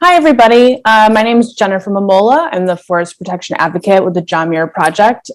Hi, everybody. My name is Jennifer Momola. I'm the Forest Protection Advocate with the John Muir Project.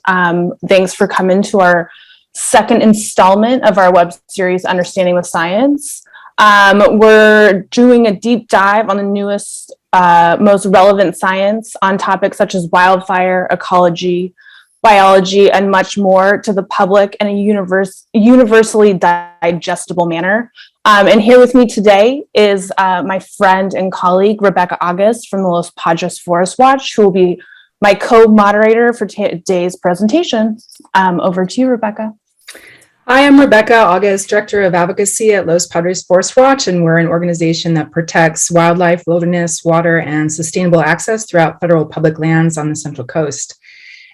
Thanks for coming to our second installment of our web series, Understanding the Science. We're doing a deep dive on the newest, most relevant science on topics such as wildfire, ecology, biology, and much more to the public in a universally digestible manner. And here with me today is my friend and colleague, Rebecca August from the Los Padres ForestWatch, who will be my co-moderator for today's presentation. Over to you, Rebecca. Hi, I'm Rebecca August, Director of Advocacy at Los Padres ForestWatch, and we're an organization that protects wildlife, wilderness, water, and sustainable access throughout federal public lands on the Central Coast.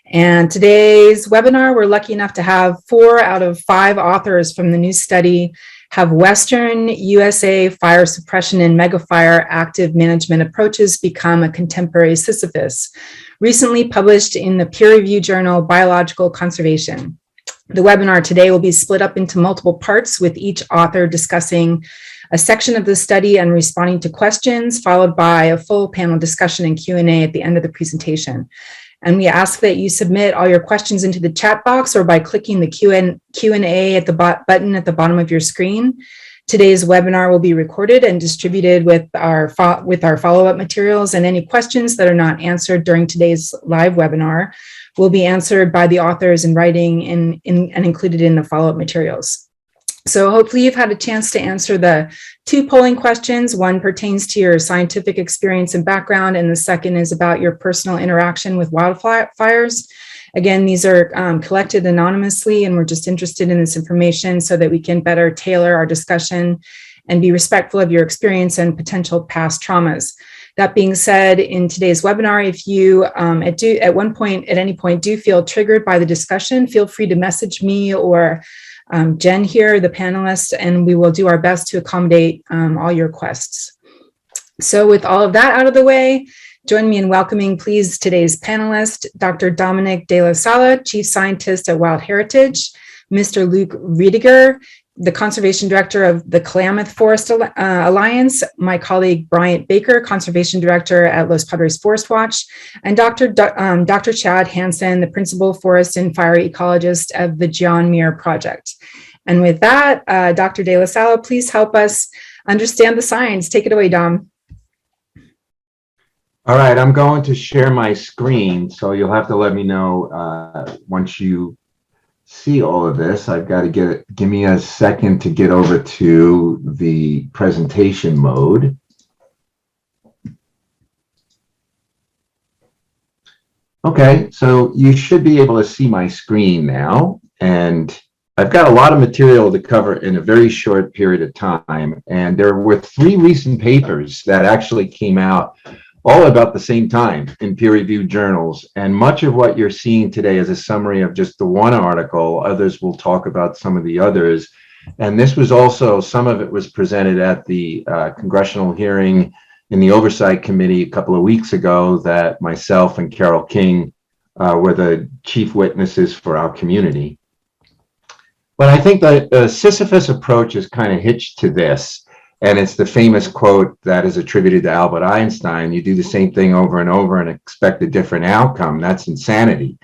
And today's webinar, we're lucky enough to have 4 out of 5 authors from the new study have Western USA fire suppression and Megafire active management approaches become a contemporary Sisyphus, recently published in the peer-reviewed journal Biological Conservation. The webinar today will be split up into multiple parts, with each author discussing a section of the study and responding to questions, followed by a full panel discussion and Q&A at the end of the presentation. And we ask that you submit all your questions into the chat box or by clicking the Q&A at the button at the bottom of your screen. Today's webinar will be recorded and distributed with our follow-up materials, and any questions that are not answered during today's live webinar will be answered by the authors in writing and included in the follow-up materials. So hopefully you've had a chance to answer the 2 polling questions. One pertains to your scientific experience and background, and the second is about your personal interaction with wildfires. Again, these are collected anonymously, and we're just interested in this information so that we can better tailor our discussion and be respectful of your experience and potential past traumas. That being said, in today's webinar, if you at any point do feel triggered by the discussion, feel free to message me or Jen here, the panelist, and we will do our best to accommodate all your requests. So with all of that out of the way, join me in welcoming, please, today's panelist, Dr. Dominick DellaSala, Chief Scientist at Wild Heritage, Mr. Luke Ruediger, the Conservation Director of the Klamath Forest Alliance, my colleague Bryant Baker, Conservation Director at Los Padres ForestWatch, and Dr. Chad Hanson, the Principal Forest and Fire Ecologist of the John Muir Project. And with that, Dr. DellaSala, please help us understand the science. Take it away, Dom. All right, I'm going to share my screen, so you'll have to let me know once you see all of this. I've got to give me a second to get over to the presentation mode. Okay, so you should be able to see my screen now, and I've got a lot of material to cover in a very short period of time, and there were 3 recent papers that actually came out all about the same time in peer-reviewed journals. And much of what you're seeing today is a summary of just the one article. Others will talk about some of the others. And this was also, some of it was presented at the congressional hearing in the Oversight Committee a couple of weeks ago that myself and Carol King were the chief witnesses for our community. But I think that the Sisyphus approach is kind of hitched to this. And it's the famous quote that is attributed to Albert Einstein: you do the same thing over and over and expect a different outcome. That's insanity.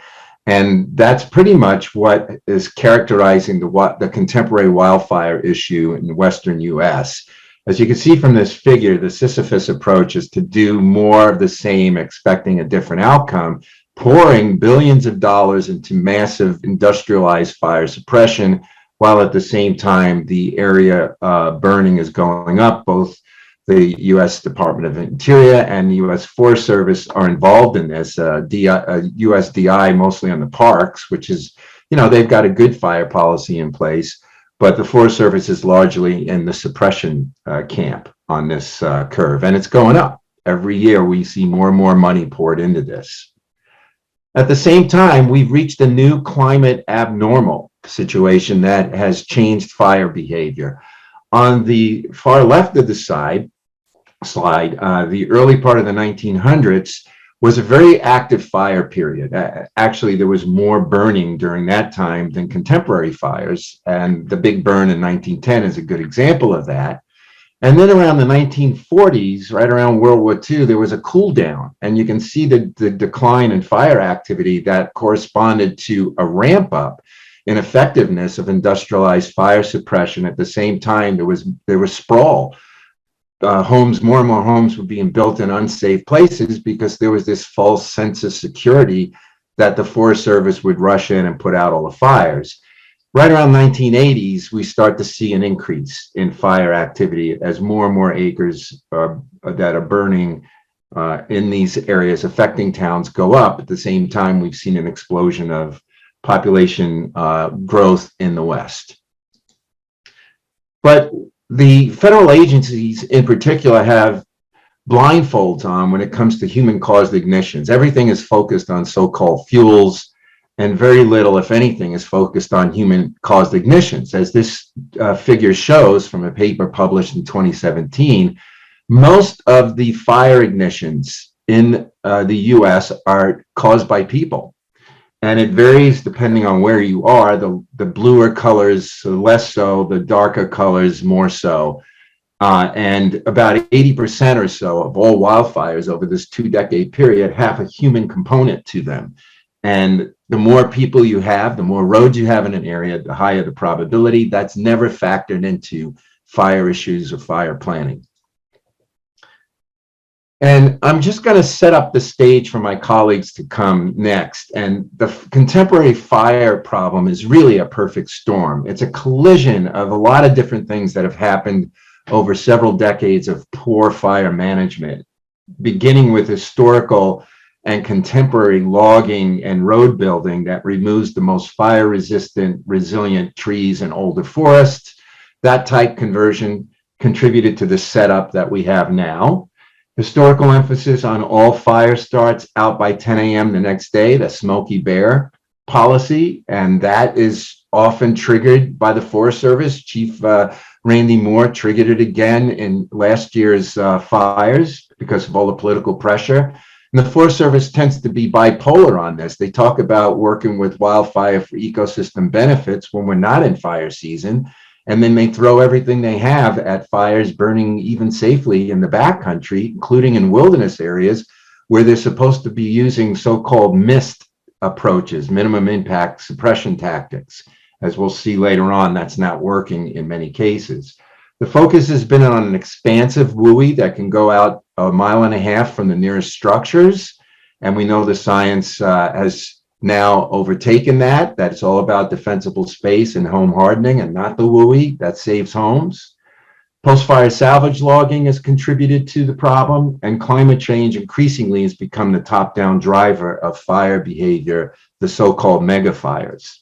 And that's pretty much what is characterizing the contemporary wildfire issue in the Western US. As you can see from this figure, the Sisyphus approach is to do more of the same, expecting a different outcome, pouring billions of dollars into massive industrialized fire suppression, while at the same time the area burning is going up. Both the U.S. Department of Interior and the U.S. Forest Service are involved in this. USDI mostly on the parks, which is, they've got a good fire policy in place, but the Forest Service is largely in the suppression camp on this curve, and it's going up. Every year we see more and more money poured into this. At the same time, we've reached a new climate abnormal situation that has changed fire behavior. On the far left of the slide, the early part of the 1900s was a very active fire period. Actually, there was more burning during that time than contemporary fires, and the big burn in 1910 is a good example of that. And then around the 1940s, right around World War II, there was a cool down, and you can see the decline in fire activity that corresponded to a ramp up in effectiveness of industrialized fire suppression. At the same time, there was sprawl. More and more homes were being built in unsafe places because there was this false sense of security that the Forest Service would rush in and put out all the fires. Right around 1980s, we start to see an increase in fire activity as more and more acres that are burning in these areas affecting towns go up. At the same time, we've seen an explosion of population growth in the West. But the federal agencies in particular have blindfolds on when it comes to human-caused ignitions. Everything is focused on so-called fuels, and very little, if anything, is focused on human-caused ignitions. As this figure shows from a paper published in 2017, most of the fire ignitions in the US are caused by people. And it varies depending on where you are. The bluer colors less so, the darker colors more so. And about 80% or so of all wildfires over this 2-decade period have a human component to them. And the more people you have, the more roads you have in an area, the higher the probability. That's never factored into fire issues or fire planning. And I'm just going to set up the stage for my colleagues to come next. And the contemporary fire problem is really a perfect storm. It's a collision of a lot of different things that have happened over several decades of poor fire management, beginning with historical and contemporary logging and road building that removes the most fire-resistant, resilient trees and older forests. That type conversion contributed to the setup that we have now. Historical emphasis on all fire starts out by 10 a.m. the next day, the Smokey Bear policy, and that is often triggered by the Forest Service. Chief Randy Moore triggered it again in last year's fires because of all the political pressure. And the Forest Service tends to be bipolar on this. They talk about working with wildfire for ecosystem benefits when we're not in fire season, and then they throw everything they have at fires burning even safely in the backcountry, including in wilderness areas where they're supposed to be using so-called MIST approaches, minimum impact suppression tactics. As we'll see later on, that's not working in many cases. The focus has been on an expansive WUI that can go out 1.5 miles from the nearest structures. And we know the science has now overtaken that. That's all about defensible space and home hardening and not the WUI that saves homes. Post-fire salvage logging has contributed to the problem, and climate change increasingly has become the top-down driver of fire behavior, the so-called megafires.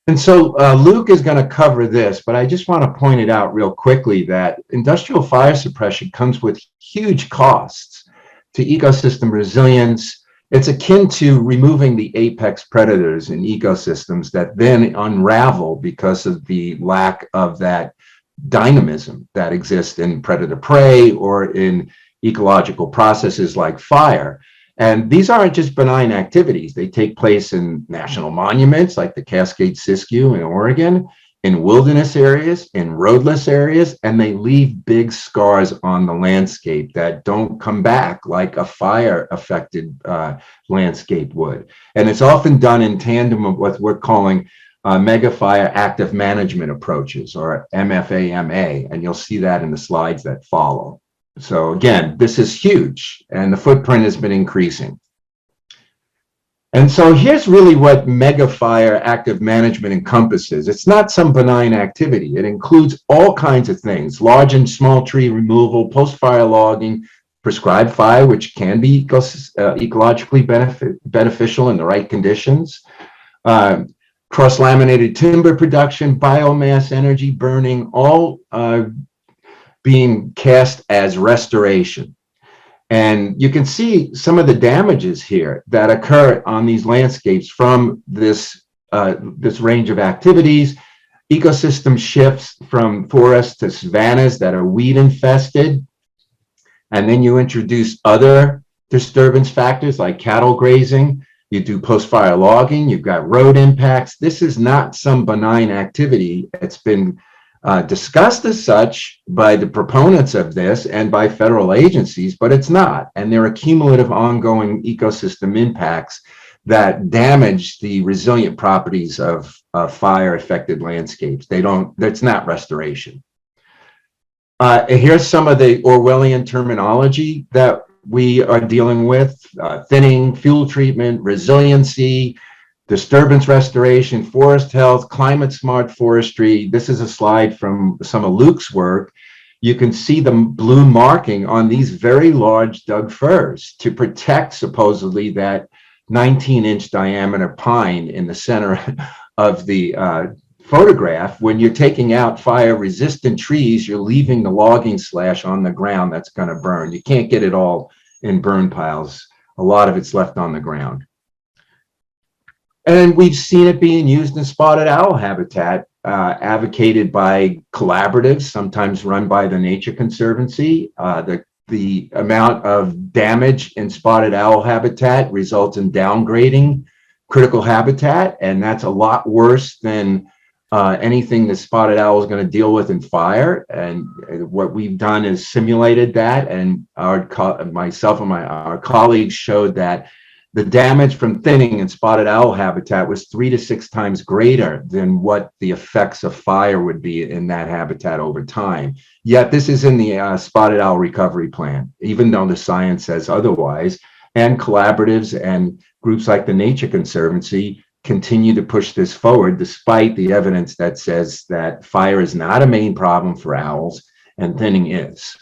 And so Luke is going to cover this, but I just want to point it out real quickly that industrial fire suppression comes with huge costs to ecosystem resilience. It's akin to removing the apex predators in ecosystems that then unravel because of the lack of that dynamism that exists in predator-prey or in ecological processes like fire. And these aren't just benign activities. They take place in national monuments like the Cascade Siskiyou in Oregon, in wilderness areas, in roadless areas, and they leave big scars on the landscape that don't come back like a fire-affected landscape would. And it's often done in tandem with what we're calling Megafire active management approaches, or MFAMA, and you'll see that in the slides that follow. So again, this is huge, and the footprint has been increasing. And so here's really what Megafire active management encompasses. It's not some benign activity. It includes all kinds of things: large and small tree removal, post-fire logging, prescribed fire, which can be ecologically beneficial in the right conditions, cross-laminated timber production, biomass energy burning, all being cast as restoration. And you can see some of the damages here that occur on these landscapes from this range of activities. Ecosystem shifts from forests to savannas that are weed infested. And then you introduce other disturbance factors like cattle grazing. You do post-fire logging, you've got road impacts. This is not some benign activity. It's been discussed as such by the proponents of this and by federal agencies, but it's not. And there are cumulative ongoing ecosystem impacts that damage the resilient properties of fire-affected landscapes. It's not restoration. Here's some of the Orwellian terminology that we are dealing with: thinning, fuel treatment, resiliency, disturbance restoration, forest health, climate smart forestry. This is a slide from some of Luke's work. You can see the blue marking on these very large Doug firs to protect supposedly that 19-inch diameter pine in the center of the photograph. When you're taking out fire resistant trees, you're leaving the logging slash on the ground that's going to burn. You can't get it all in burn piles. A lot of it's left on the ground. And we've seen it being used in spotted owl habitat, advocated by collaboratives, sometimes run by the Nature Conservancy. The amount of damage in spotted owl habitat results in downgrading critical habitat, and that's a lot worse than anything the spotted owl is going to deal with in fire. And what we've done is simulated that, and myself and our colleagues showed that the damage from thinning in spotted owl habitat was 3 to 6 times greater than what the effects of fire would be in that habitat over time. Yet this is in the spotted owl recovery plan, even though the science says otherwise. And collaboratives and groups like the Nature Conservancy continue to push this forward, despite the evidence that says that fire is not a main problem for owls and thinning is.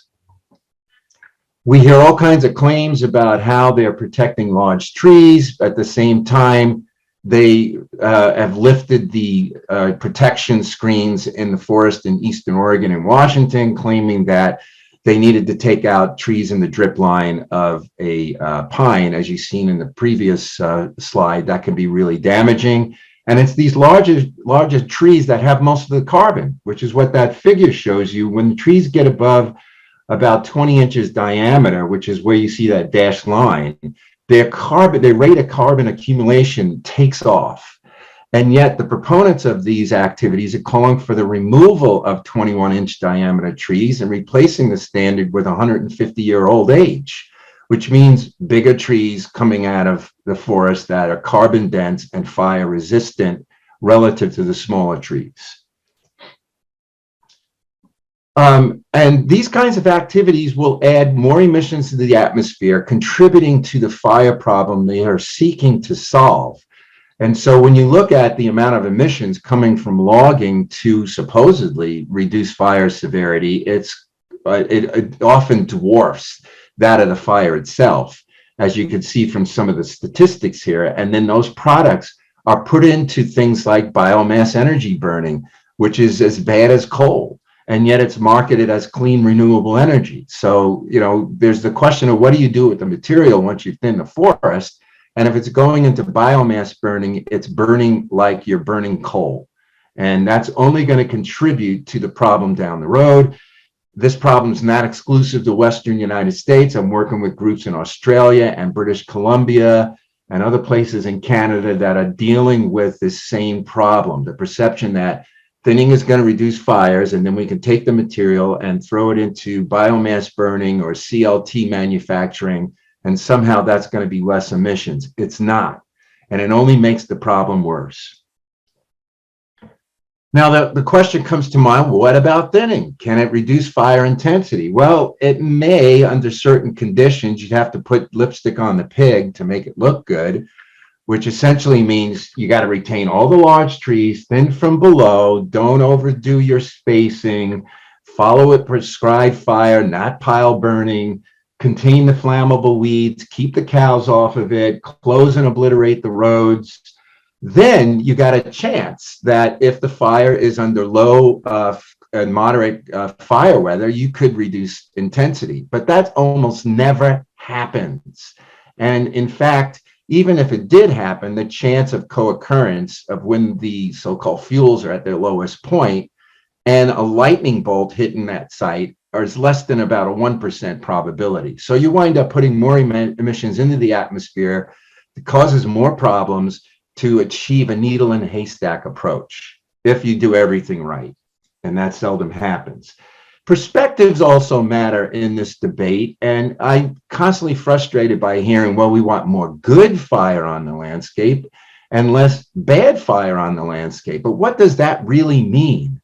We hear all kinds of claims about how they're protecting large trees. At the same time, they have lifted the protection screens in the forest in Eastern Oregon and Washington, claiming that they needed to take out trees in the drip line of a pine. As you've seen in the previous slide, that can be really damaging. And it's these larger trees that have most of the carbon, which is what that figure shows you. When the trees get above about 20 inches diameter, which is where you see that dashed line, their rate of carbon accumulation takes off. And yet the proponents of these activities are calling for the removal of 21-inch diameter trees and replacing the standard with 150-year-old age, which means bigger trees coming out of the forest that are carbon dense and fire resistant relative to the smaller trees. And these kinds of activities will add more emissions to the atmosphere, contributing to the fire problem they are seeking to solve. And so when you look at the amount of emissions coming from logging to supposedly reduce fire severity, it often dwarfs that of the fire itself, as you can see from some of the statistics here. And then those products are put into things like biomass energy burning, which is as bad as coal. And yet it's marketed as clean, renewable energy. So, there's the question of what do you do with the material once you thin the forest? And if it's going into biomass burning, it's burning like you're burning coal. And that's only going to contribute to the problem down the road. This problem is not exclusive to Western United States. I'm working with groups in Australia and British Columbia and other places in Canada that are dealing with this same problem, the perception that thinning is going to reduce fires, and then we can take the material and throw it into biomass burning or CLT manufacturing, and somehow that's going to be less emissions. It's not, and it only makes the problem worse. Now, the question comes to mind, what about thinning? Can it reduce fire intensity? Well, it may under certain conditions. You'd have to put lipstick on the pig to make it look good, which essentially means you got to retain all the large trees, thin from below, don't overdo your spacing, follow a prescribed fire, not pile burning, contain the flammable weeds, keep the cows off of it, close and obliterate the roads. Then you got a chance that if the fire is under low and moderate fire weather, you could reduce intensity, but that almost never happens. And in fact, even if it did happen, the chance of co-occurrence of when the so-called fuels are at their lowest point and a lightning bolt hitting that site is less than about a 1% probability. So you wind up putting more emissions into the atmosphere. It causes more problems to achieve a needle in a haystack approach if you do everything right. and that seldom happens. Perspectives also matter in this debate, and I'm constantly frustrated by hearing, well, we want more good fire on the landscape and less bad fire on the landscape. But what does that really mean?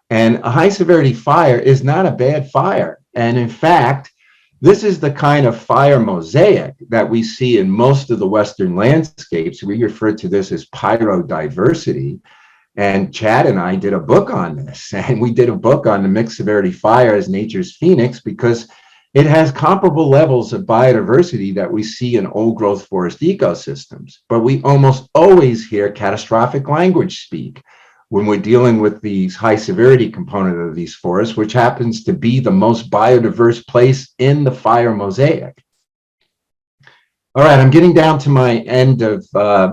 And a high severity fire is not a bad fire. And in fact, this is the kind of fire mosaic that we see in most of the Western landscapes. We refer to this as pyrodiversity. And Chad and I did a book on this, and we did a book on the mixed severity fire as nature's phoenix because it has comparable levels of biodiversity that we see in old growth forest ecosystems. But we almost always hear catastrophic language speak when we're dealing with these high severity component of these forests, which happens to be the most biodiverse place in the fire mosaic. All right, I'm getting down to my end of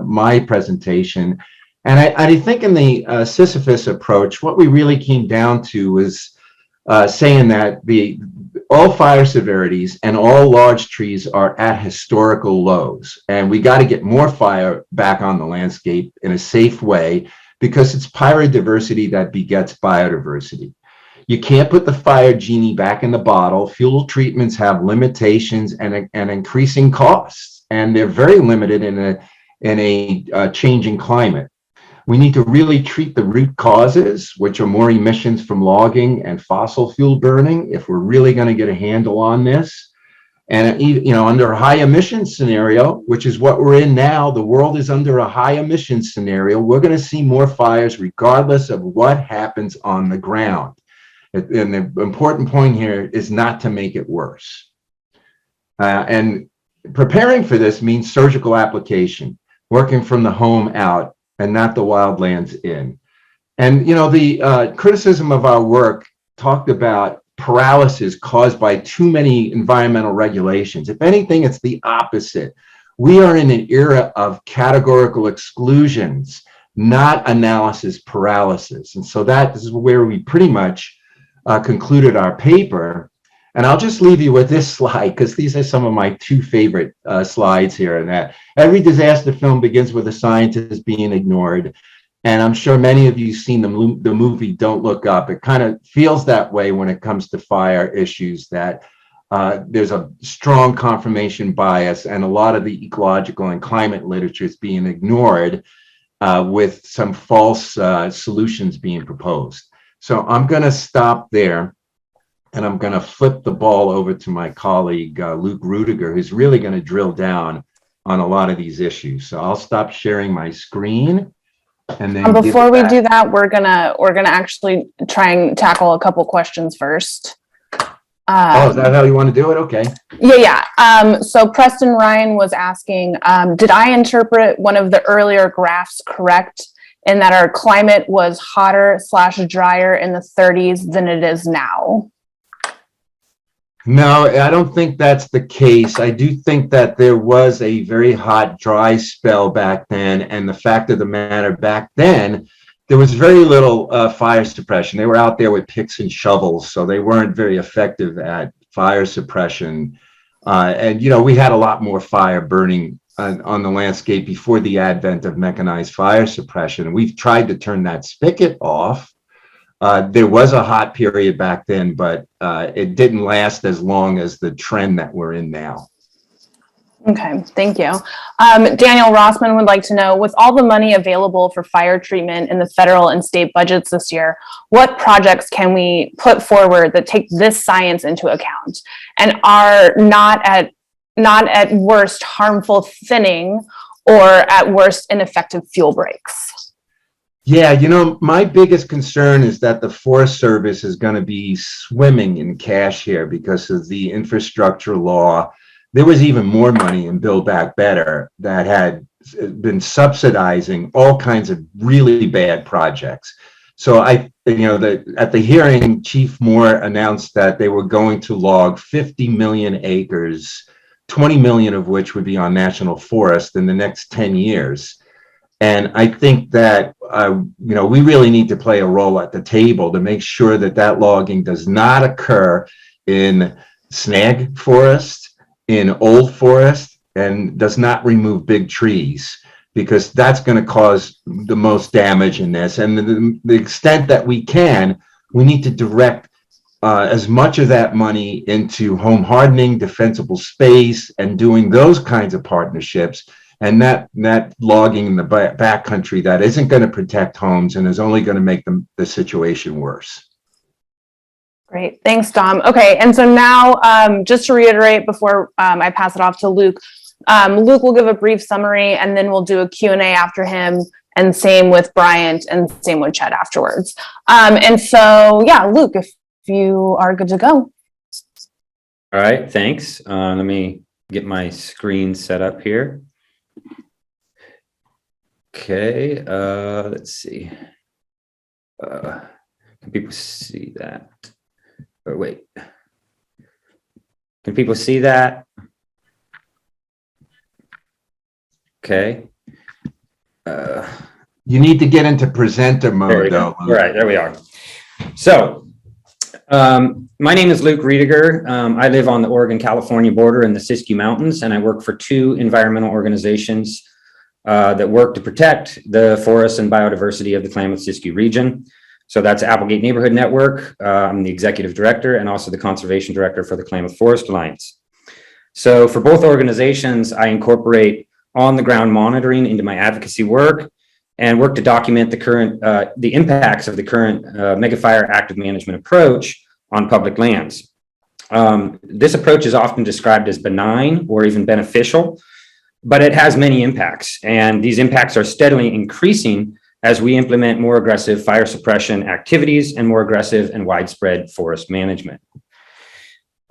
my presentation. And I think in the Sisyphus approach, what we really came down to was saying that all fire severities and all large trees are at historical lows. And we got to get more fire back on the landscape in a safe way because it's pyrodiversity that begets biodiversity. You can't put the fire genie back in the bottle. Fuel treatments have limitations and increasing costs, and they're very limited in a changing climate. We need to really treat the root causes, which are more emissions from logging and fossil fuel burning, if we're really going to get a handle on this. And under a high emission scenario, which is what we're in now, the world is under a high emission scenario. We're going to see more fires regardless of what happens on the ground. And the important point here is not to make it worse. And preparing for this means surgical application, working from the home out, and not the wildlands in. And, the criticism of our work talked about paralysis caused by too many environmental regulations. If anything, it's the opposite. We are in an era of categorical exclusions, not analysis paralysis. And so that is where we pretty much concluded our paper. And I'll just leave you with this slide because these are some of my two favorite slides here. And that every disaster film begins with a scientist being ignored. And I'm sure many of you have seen the movie Don't Look Up. It kind of feels that way when it comes to fire issues, that there's a strong confirmation bias and a lot of the ecological and climate literature is being ignored with some false solutions being proposed. So I'm going to stop there. And I'm going to flip the ball over to my colleague, Luke Ruediger, who's really going to drill down on a lot of these issues. So I'll stop sharing my screen. And then before we do that, we're gonna actually try and tackle a couple questions first. Is that how you want to do it? Okay. Yeah. So Preston Ryan was asking, did I interpret one of the earlier graphs correct in that our climate was hotter / drier in the 30s than it is now? No, I don't think that's the case. I do think that there was a very hot, dry spell back then. And the fact of the matter, back then, there was very little fire suppression. They were out there with picks and shovels, so they weren't very effective at fire suppression. And, we had a lot more fire burning on the landscape before the advent of mechanized fire suppression. And we've tried to turn that spigot off. There was a hot period back then, but it didn't last as long as the trend that we're in now. Okay, thank you. Daniel Rossman would like to know, with all the money available for fire treatment in the federal and state budgets this year, what projects can we put forward that take this science into account and are not at worst harmful thinning or at worst ineffective fuel breaks? Yeah, my biggest concern is that the Forest Service is going to be swimming in cash here because of the infrastructure law. There was even more money in Build Back Better that had been subsidizing all kinds of really bad projects. So at the hearing, Chief Moore announced that they were going to log 50 million acres, 20 million of which would be on national forest in the next 10 years. And I think that, we really need to play a role at the table to make sure that that logging does not occur in snag forest, in old forest, and does not remove big trees, because that's going to cause the most damage in this. And the extent that we can, we need to direct as much of that money into home hardening, defensible space, and doing those kinds of partnerships, and that logging in the backcountry that isn't going to protect homes and is only going to make the situation worse. Great, thanks, Dom. Okay, and so now, just to reiterate before I pass it off to Luke, Luke will give a brief summary, and then we'll do a Q&A after him, and same with Bryant, and same with Chet afterwards. And so, yeah, Luke, if you are good to go. All right, thanks. Let me get my screen set up here. Okay, let's see. Can people see that? Or wait. Can people see that? Okay. You need to get into presenter mode, though. All right, there we are. So, my name is Luke Ruediger. I live on the Oregon-California border in the Siskiyou Mountains, and I work for two environmental organizations that work to protect the forests and biodiversity of the Klamath-Siskiyou region. So that's Applegate Neighborhood Network. I'm the executive director and also the conservation director for the Klamath Forest Alliance. So for both organizations, I incorporate on-the-ground monitoring into my advocacy work and work to document the impacts of the current Megafire active management approach on public lands. This approach is often described as benign or even beneficial, but it has many impacts, and these impacts are steadily increasing as we implement more aggressive fire suppression activities and more aggressive and widespread forest management.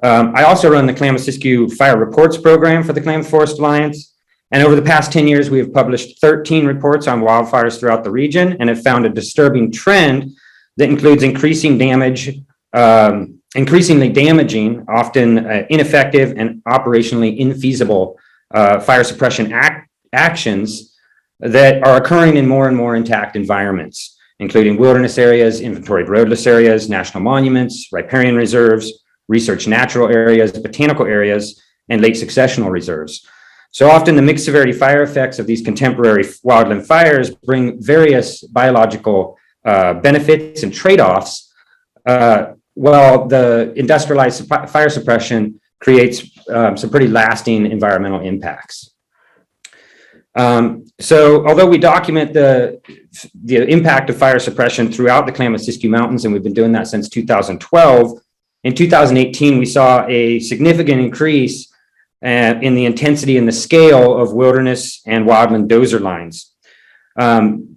I also run the Klamath-Siskiyou Fire Reports program for the Klamath Forest Alliance. And over the past 10 years, we have published 13 reports on wildfires throughout the region and have found a disturbing trend that includes increasingly damaging, often ineffective and operationally infeasible fire suppression actions that are occurring in more and more intact environments, including wilderness areas, inventoried roadless areas, national monuments, riparian reserves, research natural areas, botanical areas, and late successional reserves. So often the mixed severity fire effects of these contemporary wildland fires bring various biological benefits and trade-offs, while the industrialized fire suppression creates some pretty lasting environmental impacts. So although we document the impact of fire suppression throughout the Klamath-Siskiyou Mountains, and we've been doing that since 2012, in 2018, we saw a significant increase in the intensity and the scale of wilderness and wildland dozer lines.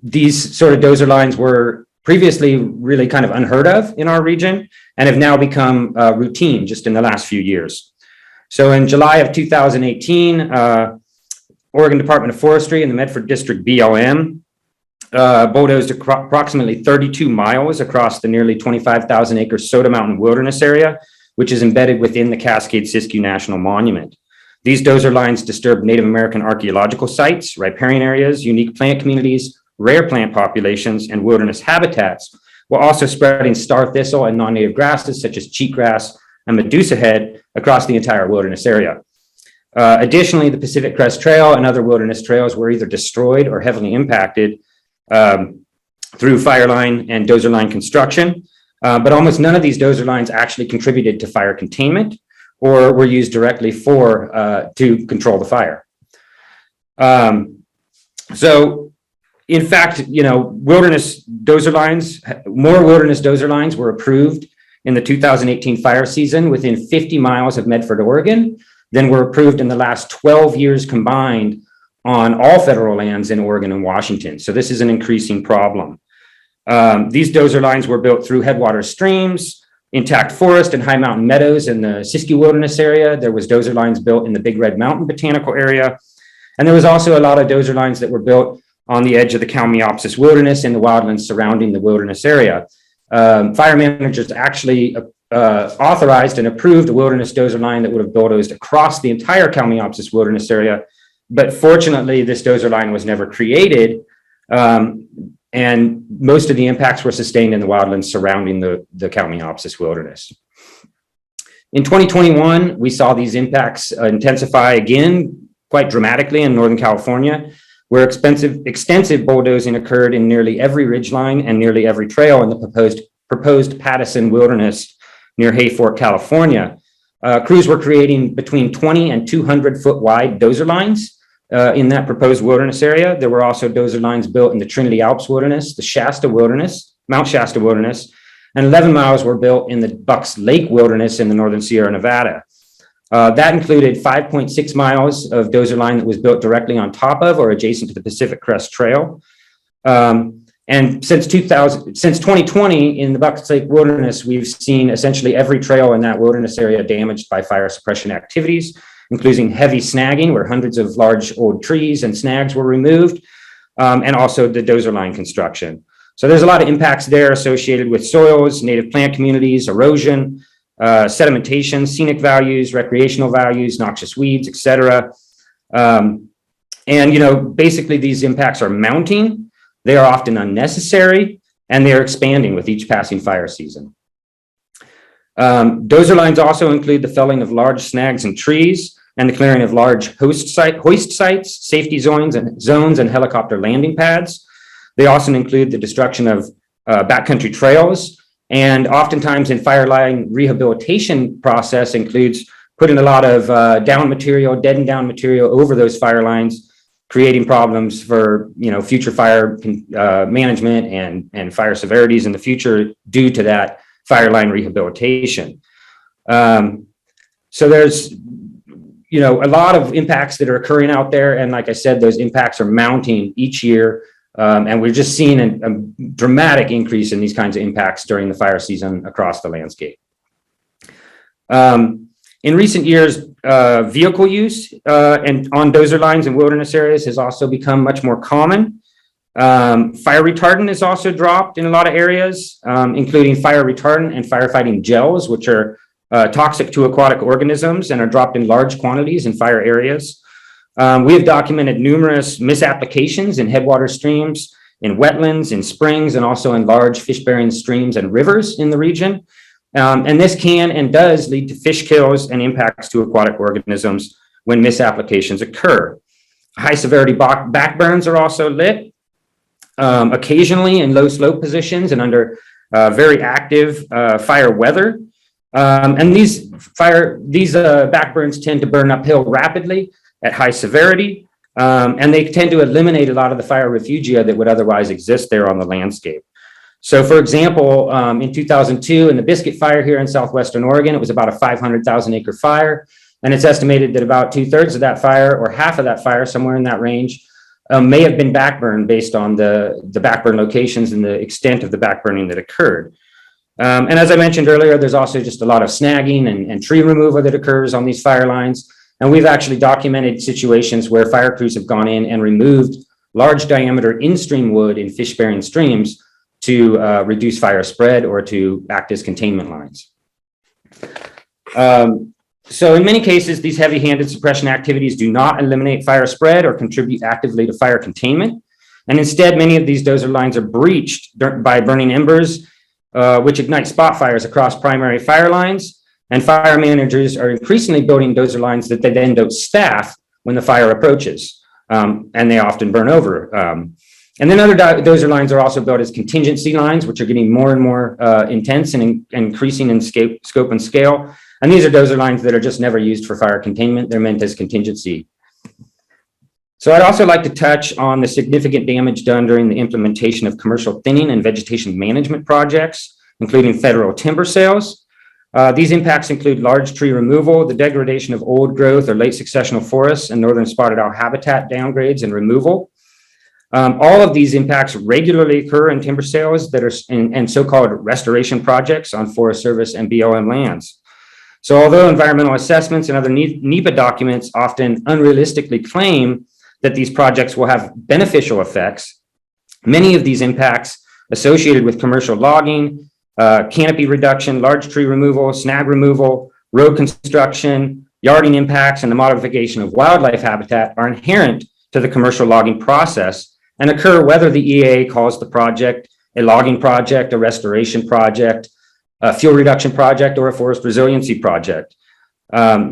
These sort of dozer lines were previously really kind of unheard of in our region and have now become routine just in the last few years. So in July of 2018, Oregon Department of Forestry and the Medford District BLM bulldozed approximately 32 miles across the nearly 25,000 acre Soda Mountain Wilderness area, which is embedded within the Cascade-Siskiyou National Monument. These dozer lines disturbed Native American archaeological sites, riparian areas, unique plant communities, rare plant populations, and wilderness habitats, while also spreading star thistle and non-native grasses such as cheatgrass and Medusa head across the entire wilderness area. Additionally, the Pacific Crest Trail and other wilderness trails were either destroyed or heavily impacted through fire line and dozer line construction, but almost none of these dozer lines actually contributed to fire containment or were used directly to control the fire. So in fact, more wilderness dozer lines were approved in the 2018 fire season within 50 miles of Medford, Oregon, than were approved in the last 12 years combined on all federal lands in Oregon and Washington. So this is an increasing problem. These dozer lines were built through headwater streams, intact forest and high mountain meadows in the Siskiyou Wilderness area. There was dozer lines built in the Big Red Mountain Botanical Area. And there was also a lot of dozer lines that were built on the edge of the Kalmiopsis Wilderness in the wildlands surrounding the wilderness area. Fire managers actually authorized and approved a wilderness dozer line that would have bulldozed across the entire Kalmiopsis Wilderness area. But fortunately, this dozer line was never created. And most of the impacts were sustained in the wildlands surrounding the Kalmiopsis Wilderness. In 2021, we saw these impacts intensify again quite dramatically in Northern California, where extensive bulldozing occurred in nearly every ridgeline and nearly every trail in the proposed proposed Pattison Wilderness near Hayfork, California. Crews were creating between 20 and 200 foot wide dozer lines in that proposed wilderness area. There were also dozer lines built in the Trinity Alps Wilderness, the Shasta Wilderness, Mount Shasta Wilderness, and 11 miles were built in the Bucks Lake Wilderness in the northern Sierra Nevada. That included 5.6 miles of dozer line that was built directly on top of or adjacent to the Pacific Crest Trail. And since 2020 in the Bucks Lake Wilderness, we've seen essentially every trail in that wilderness area damaged by fire suppression activities, including heavy snagging, where hundreds of large old trees and snags were removed, and also the dozer line construction. So there's a lot of impacts there associated with soils, native plant communities, erosion, sedimentation, scenic values, recreational values, noxious weeds, et cetera. And, basically these impacts are mounting. They are often unnecessary, and they are expanding with each passing fire season. Dozer lines also include the felling of large snags and trees and the clearing of large hoist sites, safety zones, and helicopter landing pads. They also include the destruction of backcountry trails, and oftentimes in fire line rehabilitation process includes putting a lot of dead and down material over those fire lines, creating problems for future fire management and fire severities in the future due to that fire line rehabilitation. So there's a lot of impacts that are occurring out there, and like I said, those impacts are mounting each year, and we're just seeing a dramatic increase in these kinds of impacts during the fire season across the landscape. In recent years, vehicle use and on dozer lines in wilderness areas has also become much more common. Fire retardant is also dropped in a lot of areas, including fire retardant and firefighting gels, which are toxic to aquatic organisms and are dropped in large quantities in fire areas. We have documented numerous misapplications in headwater streams, in wetlands, in springs, and also in large fish-bearing streams and rivers in the region. And this can and does lead to fish kills and impacts to aquatic organisms when misapplications occur. High severity backburns are also lit, occasionally in low slope positions and under very active fire weather. And these backburns tend to burn uphill rapidly at high severity, and they tend to eliminate a lot of the fire refugia that would otherwise exist there on the landscape. So for example, in 2002 in the Biscuit Fire here in Southwestern Oregon, it was about a 500,000 acre fire. And it's estimated that about 2/3 of that fire or half of that fire, somewhere in that range, may have been backburned based on the backburn locations and the extent of the backburning that occurred. And as I mentioned earlier, there's also just a lot of snagging and tree removal that occurs on these fire lines. And we've actually documented situations where fire crews have gone in and removed large diameter in-stream wood in fish-bearing streams to reduce fire spread or to act as containment lines. So in many cases, these heavy-handed suppression activities do not eliminate fire spread or contribute actively to fire containment. And instead, many of these dozer lines are breached by burning embers, which ignite spot fires across primary fire lines. And fire managers are increasingly building dozer lines that they then don't staff when the fire approaches, and they often burn over. And then other dozer lines are also built as contingency lines, which are getting more and more intense and increasing in scope and scale. And these are dozer lines that are just never used for fire containment. They're meant as contingency. So I'd also like to touch on the significant damage done during the implementation of commercial thinning and vegetation management projects, including federal timber sales. These impacts include large tree removal, the degradation of old growth or late successional forests, and northern spotted owl habitat downgrades and removal. All of these impacts regularly occur in timber sales that are in so-called restoration projects on Forest Service and BLM lands. So although environmental assessments and other NEPA documents often unrealistically claim that these projects will have beneficial effects, many of these impacts associated with commercial logging, canopy reduction, large tree removal, snag removal, road construction, yarding impacts, and the modification of wildlife habitat are inherent to the commercial logging process and occur whether the EA calls the project a logging project, a restoration project, a fuel reduction project, or a forest resiliency project.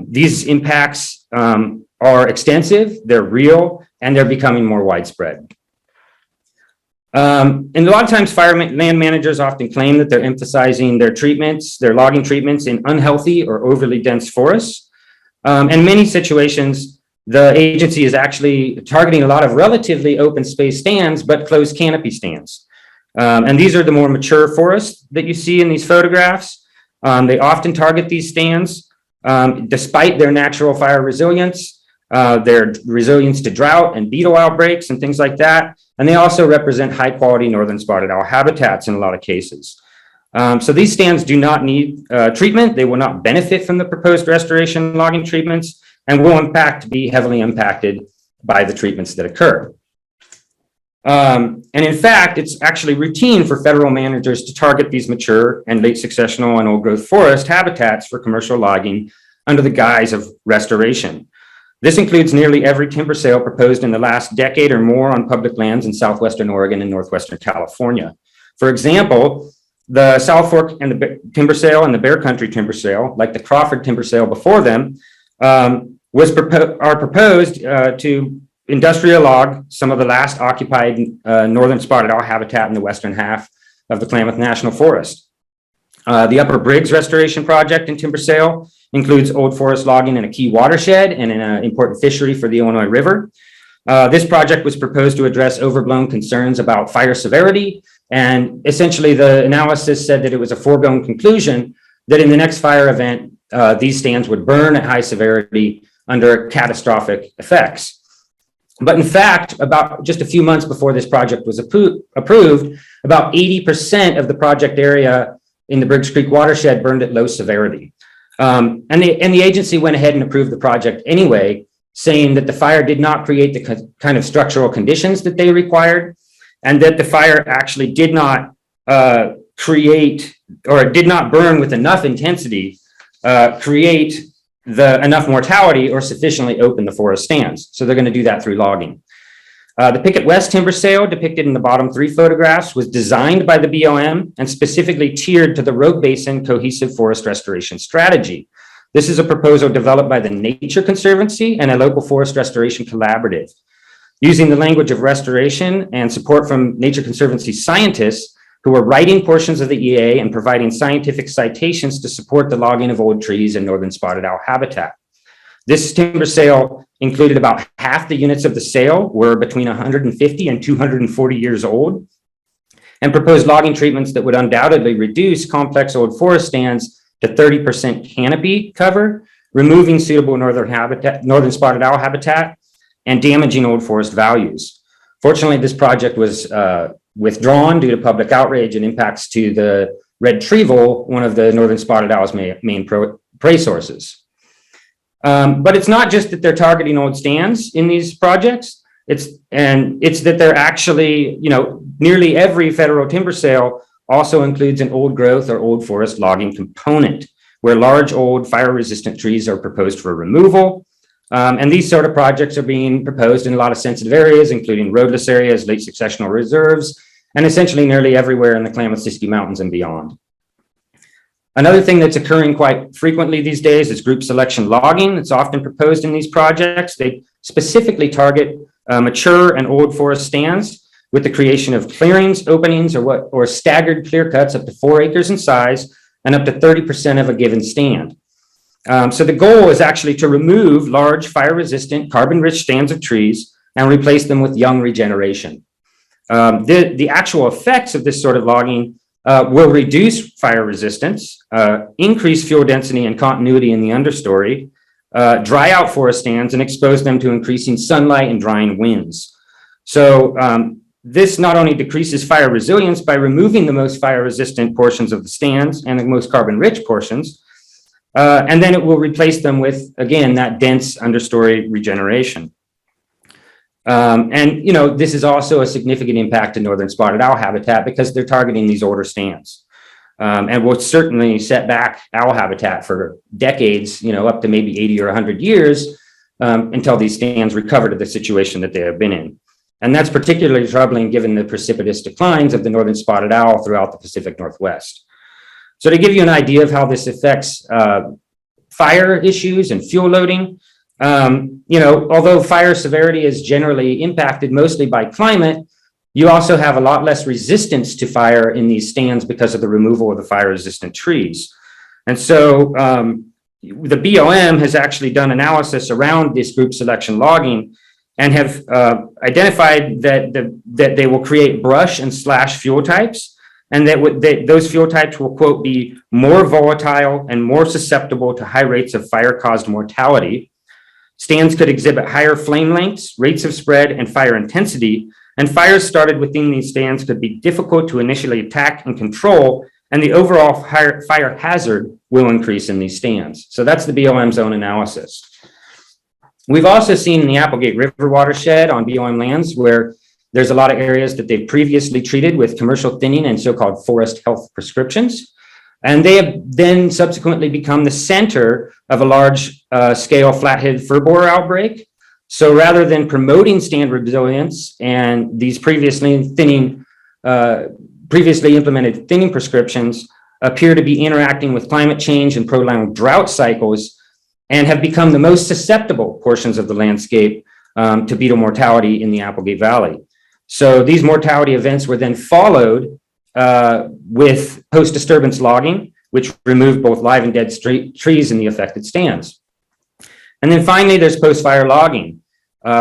These impacts are extensive, they're real, and they're becoming more widespread. And a lot of times land managers often claim that they're emphasizing their treatments, their logging treatments in unhealthy or overly dense forests. In many situations, the agency is actually targeting a lot of relatively open space stands, but closed canopy stands. And these are the more mature forests that you see in these photographs. They often target these stands despite their natural fire resilience, their resilience to drought and beetle outbreaks and things like that. And they also represent high quality northern spotted owl habitats in a lot of cases. So these stands do not need treatment. They will not benefit from the proposed restoration logging treatments and will in fact be heavily impacted by the treatments that occur. And in fact, it's actually routine for federal managers to target these mature and late successional and old growth forest habitats for commercial logging under the guise of restoration. This includes nearly every timber sale proposed in the last decade or more on public lands in southwestern Oregon and northwestern California. For example, the South Fork and the timber sale and the Bear Country timber sale, like the Crawford timber sale before them, are proposed to industrial log some of the last occupied northern spotted owl habitat in the western half of the Klamath National Forest. The Upper Briggs Restoration Project in timber sale includes old forest logging in a key watershed and in an important fishery for the Illinois River. This project was proposed to address overblown concerns about fire severity, and essentially the analysis said that it was a foregone conclusion that in the next fire event, these stands would burn at high severity under catastrophic effects. But in fact, about just a few months before this project was approved, about 80% of the project area in the Briggs Creek watershed burned at low severity. And the agency went ahead and approved the project anyway, saying that the fire did not create the kind of structural conditions that they required, and that the fire actually did not create, or did not burn with enough intensity, create enough mortality or sufficiently open the forest stands. So they're going to do that through logging. The Pickett West timber sale, depicted in the bottom three photographs, was designed by the BLM and specifically tiered to the Rogue Basin Cohesive Forest Restoration Strategy. This is a proposal developed by the Nature Conservancy and a local forest restoration collaborative. Using the language of restoration and support from Nature Conservancy scientists who are writing portions of the EA and providing scientific citations to support the logging of old trees and northern spotted owl habitat. This timber sale included about half the units of the sale were between 150 and 240 years old, and proposed logging treatments that would undoubtedly reduce complex old forest stands to 30% canopy cover, removing suitable northern spotted owl habitat, and damaging old forest values. Fortunately, this project was withdrawn due to public outrage and impacts to the red tree vole, one of the northern spotted owl's main prey sources. But it's not just that they're targeting old stands in these projects. It's that they're actually, nearly every federal timber sale also includes an old growth or old forest logging component, where large old fire resistant trees are proposed for removal. And these sort of projects are being proposed in a lot of sensitive areas, including roadless areas, late successional reserves, and essentially nearly everywhere in the Klamath Mountains and beyond. Another thing that's occurring quite frequently these days is group selection logging. It's often proposed in these projects. They specifically target mature and old forest stands with the creation of clearings, openings, or staggered clear cuts up to 4 acres in size and up to 30% of a given stand. So the goal is actually to remove large fire-resistant, carbon-rich stands of trees and replace them with young regeneration. The actual effects of this sort of logging will reduce fire resistance, increase fuel density and continuity in the understory, dry out forest stands, and expose them to increasing sunlight and drying winds. So this not only decreases fire resilience by removing the most fire-resistant portions of the stands and the most carbon-rich portions, and then it will replace them with, again, that dense understory regeneration. This is also a significant impact to northern spotted owl habitat because they're targeting these older stands, and will certainly set back owl habitat for decades, up to maybe 80 or 100 years until these stands recover to the situation that they have been in. And that's particularly troubling given the precipitous declines of the northern spotted owl throughout the Pacific Northwest. So to give you an idea of how this affects fire issues and fuel loading, although fire severity is generally impacted mostly by climate, you also have a lot less resistance to fire in these stands because of the removal of the fire-resistant trees. And so the BLM has actually done analysis around this group selection logging and have identified that they will create brush and slash fuel types, and that those fuel types will, quote, be more volatile and more susceptible to high rates of fire-caused mortality. Stands could exhibit higher flame lengths, rates of spread, and fire intensity, and fires started within these stands could be difficult to initially attack and control, and the overall fire hazard will increase in these stands. So that's the BLM's own analysis. We've also seen in the Applegate River watershed on BLM lands where there's a lot of areas that they've previously treated with commercial thinning and so-called forest health prescriptions. And they have then subsequently become the center of a large scale flathead fir borer outbreak. So rather than promoting stand resilience and these previously implemented thinning prescriptions appear to be interacting with climate change and prolonged drought cycles and have become the most susceptible portions of the landscape to beetle mortality in the Applegate Valley. So these mortality events were then followed with post-disturbance logging, which removed both live and dead trees in the affected stands. And then finally, there's post-fire logging,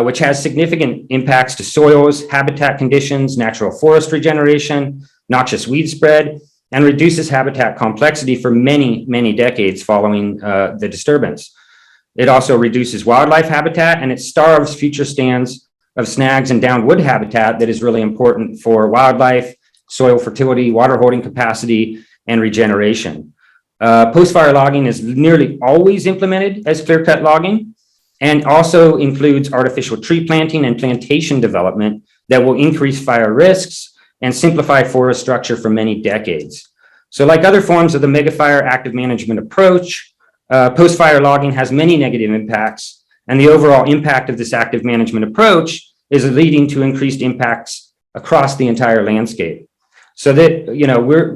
which has significant impacts to soils, habitat conditions, natural forest regeneration, noxious weed spread, and reduces habitat complexity for many, many decades following the disturbance. It also reduces wildlife habitat, and it starves future stands of snags and downed wood habitat that is really important for wildlife, soil fertility, water holding capacity, and regeneration. Post-fire logging is nearly always implemented as clear-cut logging, and also includes artificial tree planting and plantation development that will increase fire risks and simplify forest structure for many decades. So like other forms of the Megafire active management approach, post-fire logging has many negative impacts, and the overall impact of this active management approach is leading to increased impacts across the entire landscape. So that,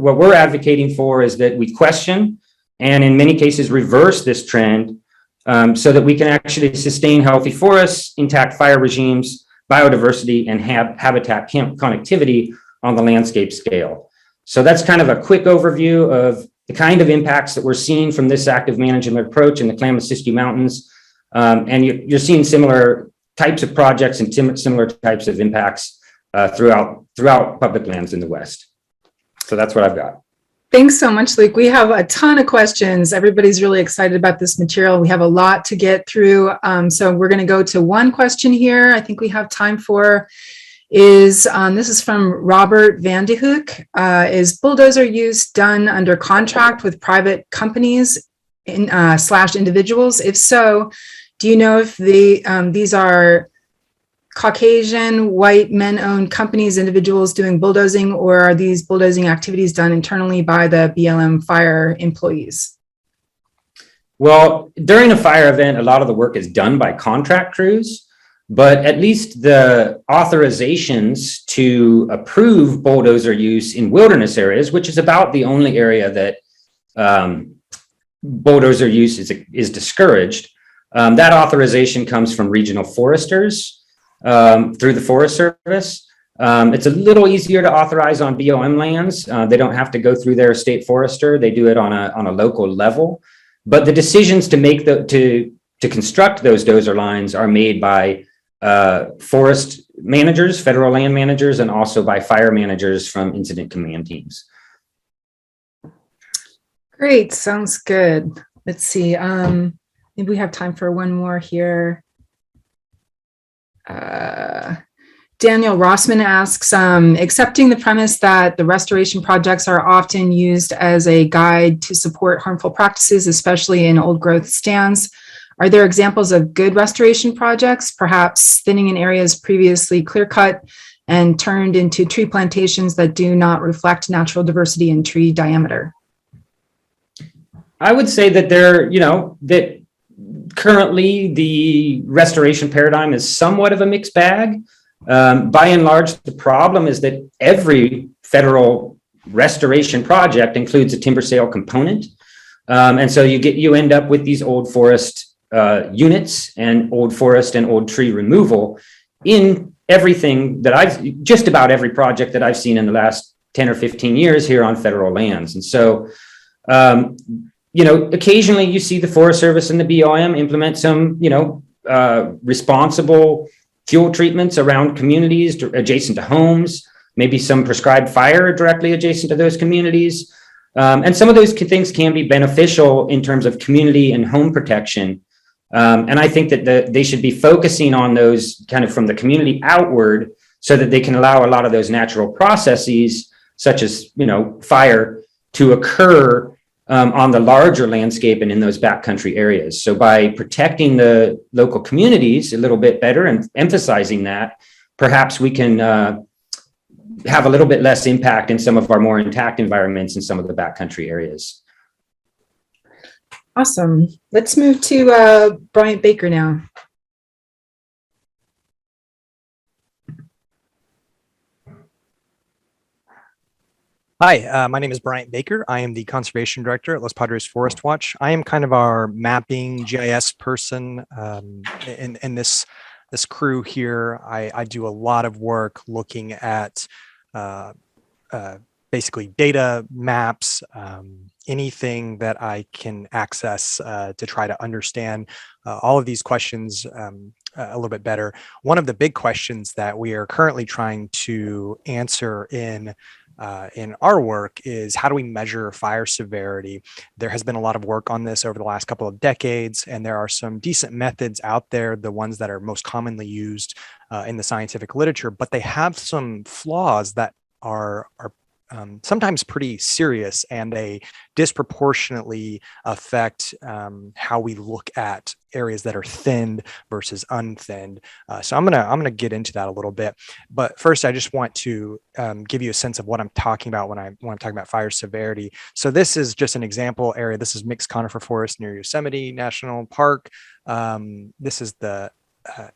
what we're advocating for is that we question and in many cases reverse this trend so that we can actually sustain healthy forests, intact fire regimes, biodiversity, and habitat connectivity on the landscape scale. So that's kind of a quick overview of the kind of impacts that we're seeing from this active management approach in the Klamath Siskiyou Mountains. And you're seeing similar types of projects and similar types of impacts throughout public lands in the West. So that's what I've got. Thanks so much, Luke. We have a ton of questions. Everybody's really excited about this material. We have a lot to get through. So we're going to go to one question here I think we have time for. This is from Robert Van de Hoek. Is bulldozer use done under contract with private companies / individuals? If so, do you know if these are Caucasian, white, men-owned companies, individuals doing bulldozing, or are these bulldozing activities done internally by the BLM fire employees? Well, during a fire event, a lot of the work is done by contract crews, but at least the authorizations to approve bulldozer use in wilderness areas, which is about the only area that bulldozer use is discouraged, that authorization comes from regional foresters through the Forest Service. It's a little easier to authorize on BLM lands. They don't have to go through their state forester. They do it on a local level. But the decisions to construct those dozer lines are made by forest managers, federal land managers, and also by fire managers from incident command teams. Great, sounds good. Let's see. Maybe we have time for one more here. Daniel Rossman asks, accepting the premise that the restoration projects are often used as a guide to support harmful practices, especially in old growth stands, are there examples of good restoration projects, perhaps thinning in areas previously clear cut and turned into tree plantations that do not reflect natural diversity in tree diameter? I would say that that currently the restoration paradigm is somewhat of a mixed bag. By and large, the problem is that every federal restoration project includes a timber sale component. And so you end up with these old forest units and old forest and old tree removal in everything that just about every project that I've seen in the last 10 or 15 years here on federal lands. And so, occasionally you see the Forest Service and the BLM implement some, responsible fuel treatments around communities adjacent to homes, maybe some prescribed fire directly adjacent to those communities. And some of those things can be beneficial in terms of community and home protection. And I think that they should be focusing on those kind of from the community outward so that they can allow a lot of those natural processes, such as, fire, to occur on the larger landscape and in those backcountry areas. So by protecting the local communities a little bit better and emphasizing that, perhaps we can have a little bit less impact in some of our more intact environments in some of the backcountry areas. Awesome. Let's move to Bryant Baker now. Hi, my name is Bryant Baker. I am the Conservation Director at Los Padres ForestWatch. I am kind of our mapping GIS person in this crew here. I do a lot of work looking at basically data maps, anything that I can access to try to understand all of these questions a little bit better. One of the big questions that we are currently trying to answer in our work is, how do we measure fire severity? There has been a lot of work on this over the last couple of decades, and there are some decent methods out there, the ones that are most commonly used in the scientific literature, but they have some flaws that are sometimes pretty serious, and they disproportionately affect how we look at areas that are thinned versus unthinned. So I'm gonna get into that a little bit, but first I just want to give you a sense of what I'm talking about when I'm talking about fire severity. So this is just an example area. This is mixed conifer forest near Yosemite National Park. This is the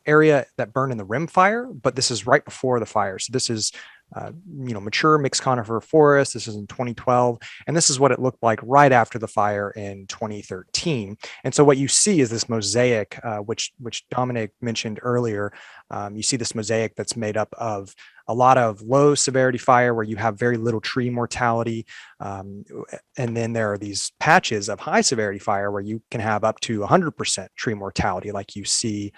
area that burned in the rim fire, but this is right before the fire. So this is mature mixed conifer forest. This is in 2012, and this is what it looked like right after the fire in 2013. And so what you see is this mosaic, which Dominick mentioned earlier. You see this mosaic that's made up of a lot of low severity fire where you have very little tree mortality. And then there are these patches of high severity fire where you can have up to 100% tree mortality, like you see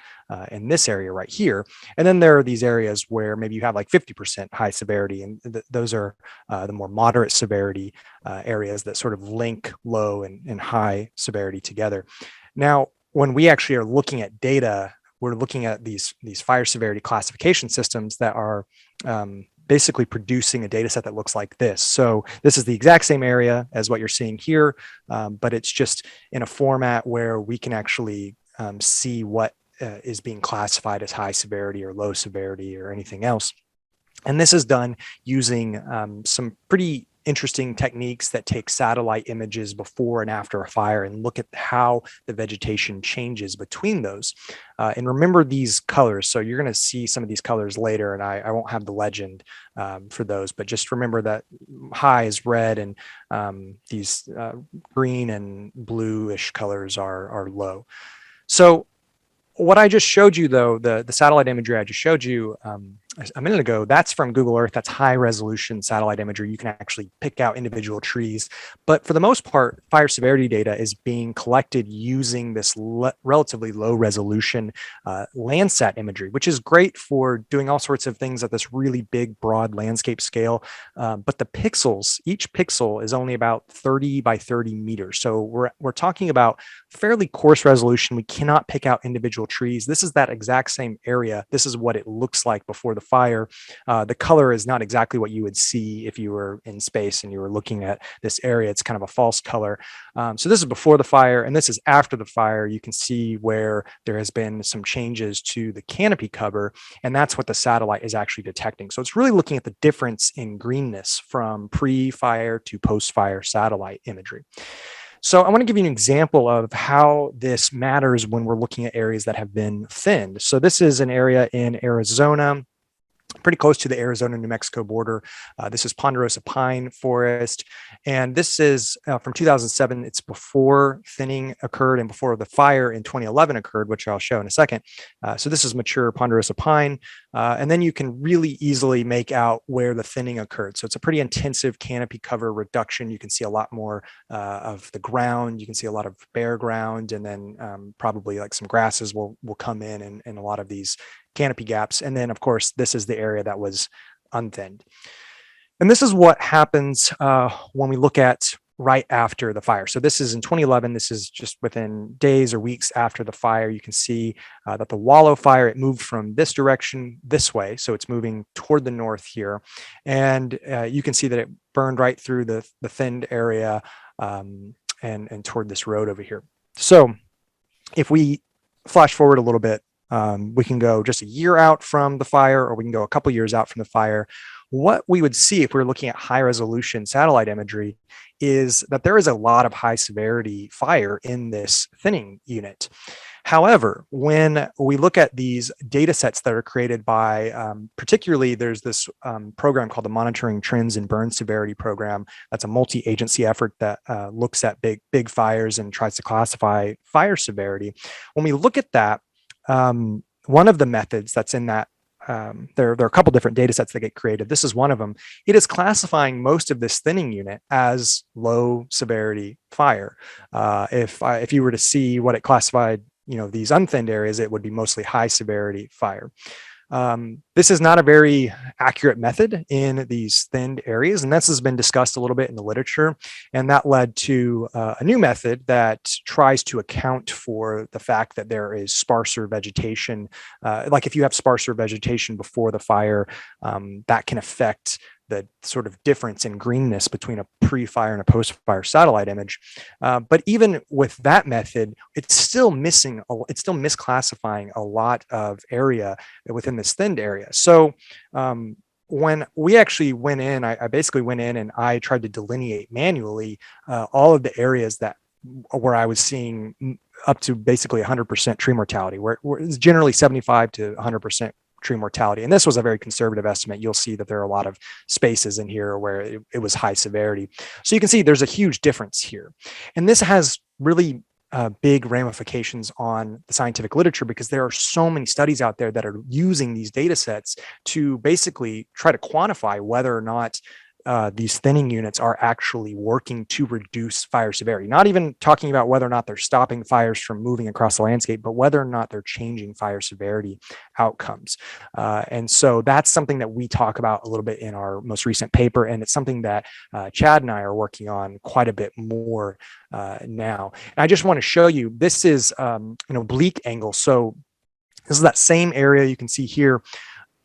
in this area right here. And then there are these areas where maybe you have like 50% high severity, and those are the more moderate severity areas that sort of link low and high severity together. Now, when we actually are looking at data, we're looking at these fire severity classification systems that are basically producing a data set that looks like this. So this is the exact same area as what you're seeing here, but it's just in a format where we can actually see what is being classified as high severity or low severity or anything else. And this is done using some pretty interesting techniques that take satellite images before and after a fire and look at how the vegetation changes between those. And remember these colors. So you're going to see some of these colors later, and I won't have the legend for those, but just remember that high is red, and these green and bluish colors are low. So what I just showed you, though, the satellite imagery I just showed you a minute ago, that's from Google Earth. That's high resolution satellite imagery. You can actually pick out individual trees. But for the most part, fire severity data is being collected using this relatively low resolution Landsat imagery, which is great for doing all sorts of things at this really big, broad landscape scale. But the pixels, each pixel is only about 30 by 30 meters. So we're talking about fairly coarse resolution. We cannot pick out individual trees. This is that exact same area. This is what it looks like before the fire. The color is not exactly what you would see if you were in space and you were looking at this area. It's kind of a false color. So this is before the fire, and this is after the fire. You can see where there has been some changes to the canopy cover, and that's what the satellite is actually detecting. So it's really looking at the difference in greenness from pre-fire to post-fire satellite imagery. So I want to give you an example of how this matters when we're looking at areas that have been thinned. So this is an area in Arizona. pretty close to the Arizona-New Mexico border. This is ponderosa pine forest. And this is from 2007. It's before thinning occurred and before the fire in 2011 occurred, which I'll show in a second. So this is mature ponderosa pine. And then you can really easily make out where the thinning occurred. So it's a pretty intensive canopy cover reduction. You can see a lot more of the ground. You can see a lot of bare ground, and then probably like some grasses will come in a lot of these canopy gaps. And then of course, this is the area that was unthinned. And this is what happens when we look at right after the fire. So this is in 2011. This is just within days or weeks after the fire. You can see that the wallow fire, it moved from this direction this way. So it's moving toward the north here. And you can see that it burned right through the thinned area and toward this road over here. So if we flash forward a little bit, we can go just a year out from the fire, or we can go a couple years out from the fire. What we would see if we were looking at high resolution satellite imagery is that there is a lot of high severity fire in this thinning unit. However, when we look at these data sets that are created by, particularly there's this program called the Monitoring Trends in Burn Severity program. That's a multi-agency effort that looks at big fires and tries to classify fire severity. When we look at that, one of the methods that's in that, there are a couple different data sets that get created. This is one of them. It is classifying most of this thinning unit as low severity fire. If you were to see what it classified, these unthinned areas, it would be mostly high severity fire. This is not a very accurate method in these thinned areas, and this has been discussed a little bit in the literature, and that led to a new method that tries to account for the fact that there is sparser vegetation. Like if you have sparser vegetation before the fire, that can affect the sort of difference in greenness between a pre-fire and a post-fire satellite image. But even with that method, it's still misclassifying a lot of area within this thinned area. So when we actually went in, I basically went in and I tried to delineate manually all of the areas where I was seeing up to basically 100% tree mortality, where it's generally 75 to 100% tree mortality. And this was a very conservative estimate. You'll see that there are a lot of spaces in here where it was high severity. So you can see there's a huge difference here. And this has really big ramifications on the scientific literature, because there are so many studies out there that are using these data sets to basically try to quantify whether or not these thinning units are actually working to reduce fire severity. Not even talking about whether or not they're stopping fires from moving across the landscape, but whether or not they're changing fire severity outcomes. And so that's something that we talk about a little bit in our most recent paper, and it's something that Chad and I are working on quite a bit more now. And I just want to show you, this is an oblique angle. So this is that same area you can see here.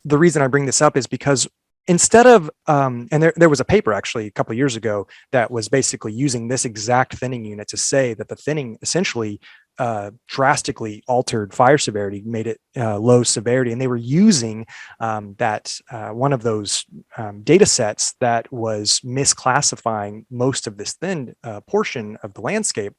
The reason I bring this up is because instead of, and there was a paper actually a couple of years ago that was basically using this exact thinning unit to say that the thinning essentially drastically altered fire severity, made it low severity. And they were using that one of those data sets that was misclassifying most of this thinned portion of the landscape.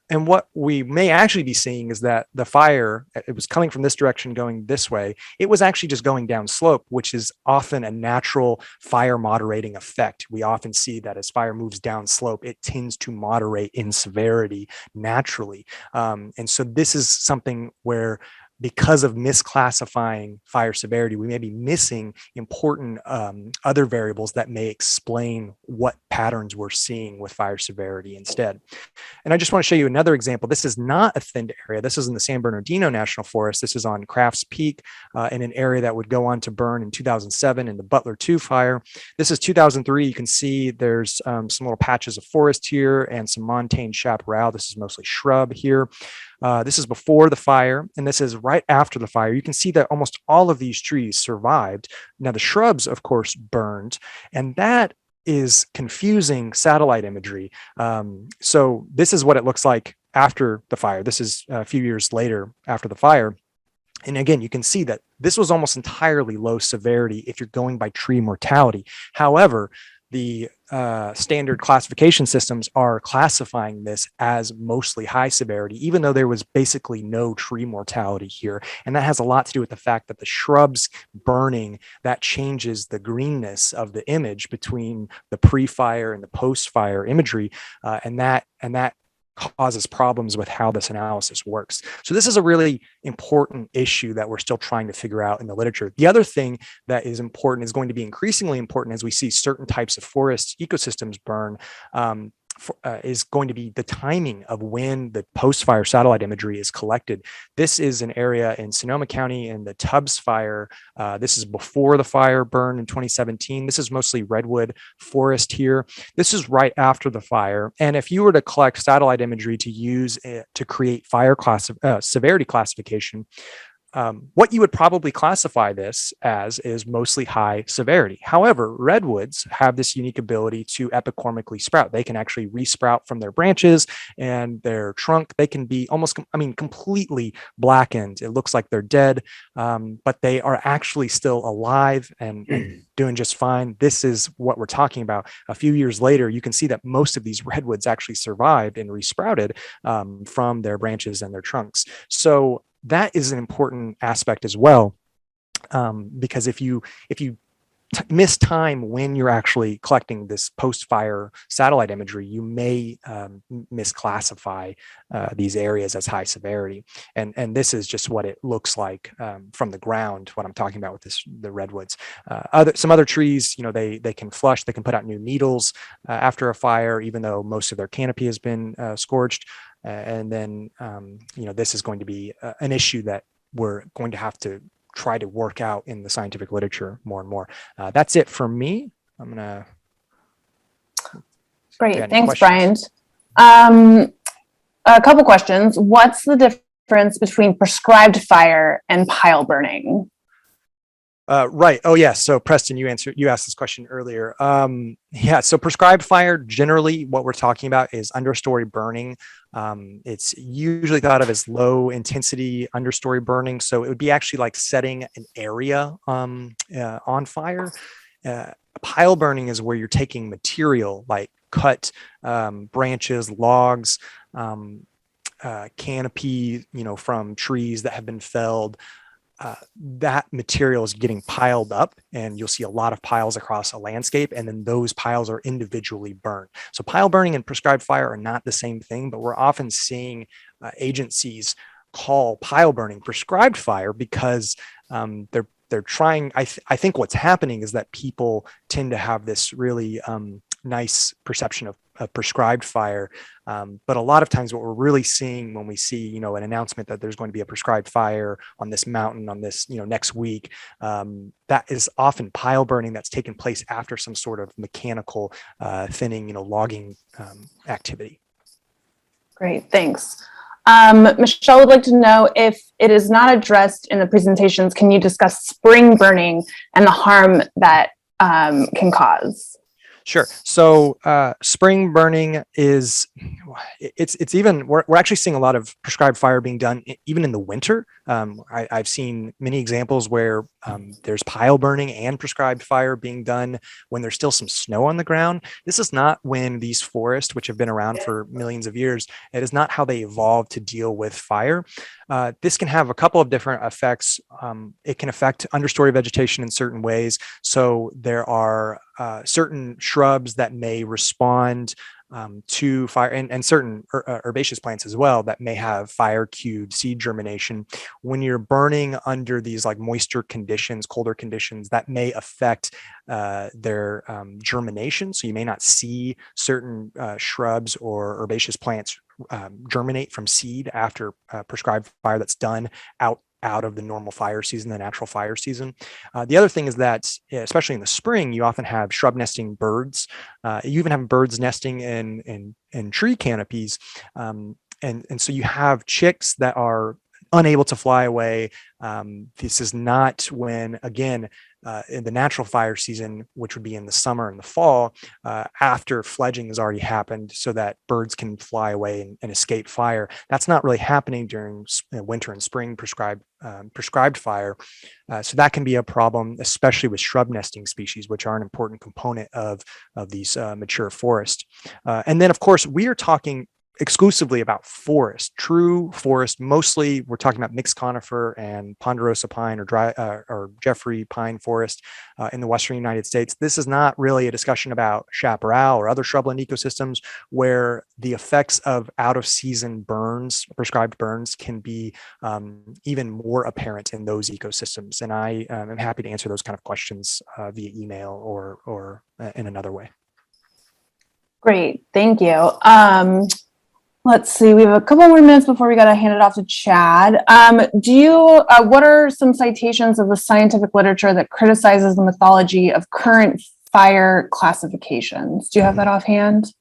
And what we may actually be seeing is that the fire, it was coming from this direction going this way. It was actually just going down slope, which is often a natural fire moderating effect. We often see that as fire moves down slope, it tends to moderate in severity naturally. And so this is something where, because of misclassifying fire severity, we may be missing important other variables that may explain what patterns we're seeing with fire severity instead. And I just want to show you another example. This is not a thinned area. This is in the San Bernardino National Forest. This is on Crafts Peak in an area that would go on to burn in 2007 in the Butler 2 fire. This is 2003. You can see there's some little patches of forest here and some montane chaparral. This is mostly shrub here. This is before the fire, and this is right after the fire. You can see that almost all of these trees survived. Now, the shrubs, of course, burned, and that is confusing satellite imagery. So this is what it looks like after the fire. This is a few years later after the fire. And again, you can see that this was almost entirely low severity if you're going by tree mortality. However, the standard classification systems are classifying this as mostly high severity, even though there was basically no tree mortality here. And that has a lot to do with the fact that the shrubs burning, that changes the greenness of the image between the pre-fire and the post-fire imagery. And that causes problems with how this analysis works. So this is a really important issue that we're still trying to figure out in the literature. The other thing that is important, is going to be increasingly important as we see certain types of forest ecosystems burn, is going to be the timing of when the post-fire satellite imagery is collected. This is an area in Sonoma County in the Tubbs fire. This is before the fire burned in 2017. This is mostly redwood forest here. This is right after the fire. And if you were to collect satellite imagery to use to create fire severity classification, what you would probably classify this as is mostly high severity. However, redwoods have this unique ability to epicormically sprout. They can actually resprout from their branches and their trunk. They can be almost, completely blackened. It looks like they're dead, but they are actually still alive and doing just fine. This is what we're talking about. A few years later, you can see that most of these redwoods actually survived and resprouted from their branches and their trunks. So that is an important aspect as well, because if you miss time when you're actually collecting this post-fire satellite imagery, you may misclassify these areas as high severity. And this is just what it looks like from the ground, what I'm talking about with the redwoods. Some other trees, they can flush, they can put out new needles after a fire, even though most of their canopy has been scorched. And then, this is going to be an issue that we're going to have to try to work out in the scientific literature more and more. That's it for me. I'm going to. Great. Thanks, Bryant. A couple questions. What's the difference between prescribed fire and pile burning? Right. Oh, yes. So Preston, you asked this question earlier. So prescribed fire, generally what we're talking about is understory burning. It's usually thought of as low intensity understory burning. So it would be actually like setting an area on fire. Pile burning is where you're taking material like cut branches, logs, canopy, from trees that have been felled. That material is getting piled up, and you'll see a lot of piles across a landscape, and then those piles are individually burned. So pile burning and prescribed fire are not the same thing, but we're often seeing agencies call pile burning prescribed fire because they're trying. I think what's happening is that people tend to have this really nice perception of prescribed fire. But a lot of times what we're really seeing when we see, an announcement that there's going to be a prescribed fire on this mountain on this, next week, that is often pile burning that's taken place after some sort of mechanical thinning, logging activity. Great, thanks. Michelle would like to know, if it is not addressed in the presentations, can you discuss spring burning and the harm that can cause? Sure. So spring burning is, it's even, we're actually seeing a lot of prescribed fire being done even in the winter. I've seen many examples where there's pile burning and prescribed fire being done when there's still some snow on the ground. This is not when these forests, which have been around for millions of years, it is not how they evolved to deal with fire. This can have a couple of different effects. It can affect understory vegetation in certain ways. So there are certain shrubs that may respond to fire, and certain herbaceous plants as well that may have fire cued seed germination. When you're burning under these like moisture conditions, colder conditions, that may affect their germination. So you may not see certain shrubs or herbaceous plants germinate from seed after prescribed fire that's done out of the normal fire season, the natural fire season. The other thing is that, especially in the spring, you often have shrub nesting birds. You even have birds nesting in tree canopies. And so you have chicks that are unable to fly away. This is not when, again, in the natural fire season, which would be in the summer and the fall, after fledging has already happened so that birds can fly away and escape fire. That's not really happening during winter and spring prescribed fire. So that can be a problem, especially with shrub nesting species, which are an important component of these mature forests. And then, of course, we are talking exclusively about forest, true forest. Mostly we're talking about mixed conifer and ponderosa pine or Jeffrey pine forest in the Western United States. This is not really a discussion about chaparral or other shrubland ecosystems where the effects of out of season burns, prescribed burns, can be even more apparent in those ecosystems. And I am happy to answer those kind of questions via email or in another way. Great, thank you. Let's see, we have a couple more minutes before we got to hand it off to Chad. What are some citations of the scientific literature that criticizes the methodology of current fire classifications? Do you have that offhand?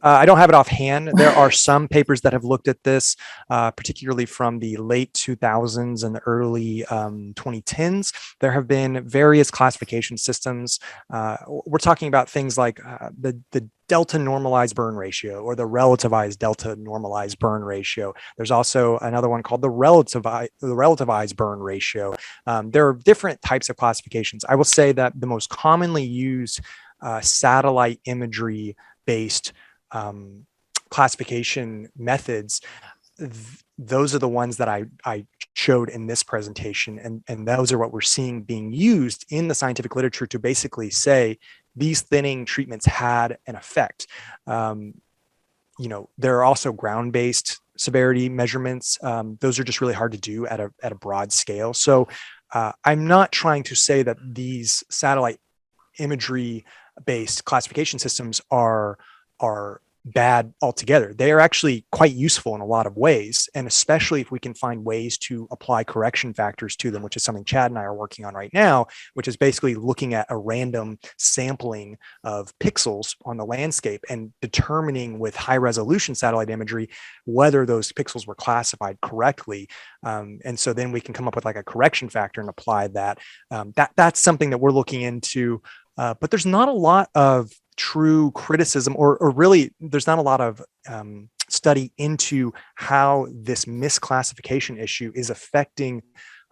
I don't have it offhand. There are some papers that have looked at this, particularly from the late 2000s and the early 2010s. There have been various classification systems. We're talking about things like the delta normalized burn ratio or the relativized delta normalized burn ratio. There's also another one called the relativized burn ratio. There are different types of classifications. I will say that the most commonly used satellite imagery based classification methods, those are the ones that I showed in this presentation. And those are what we're seeing being used in the scientific literature to basically say these thinning treatments had an effect. There are also ground-based severity measurements. Those are just really hard to do at a broad scale. So I'm not trying to say that these satellite imagery-based classification systems are bad altogether. They are actually quite useful in a lot of ways, and especially if we can find ways to apply correction factors to them, which is something Chad and I are working on right now, which is basically looking at a random sampling of pixels on the landscape and determining with high resolution satellite imagery whether those pixels were classified correctly. And so then we can come up with like a correction factor and apply that. That's something that we're looking into, but there's not a lot of true criticism or really there's not a lot of study into how this misclassification issue is affecting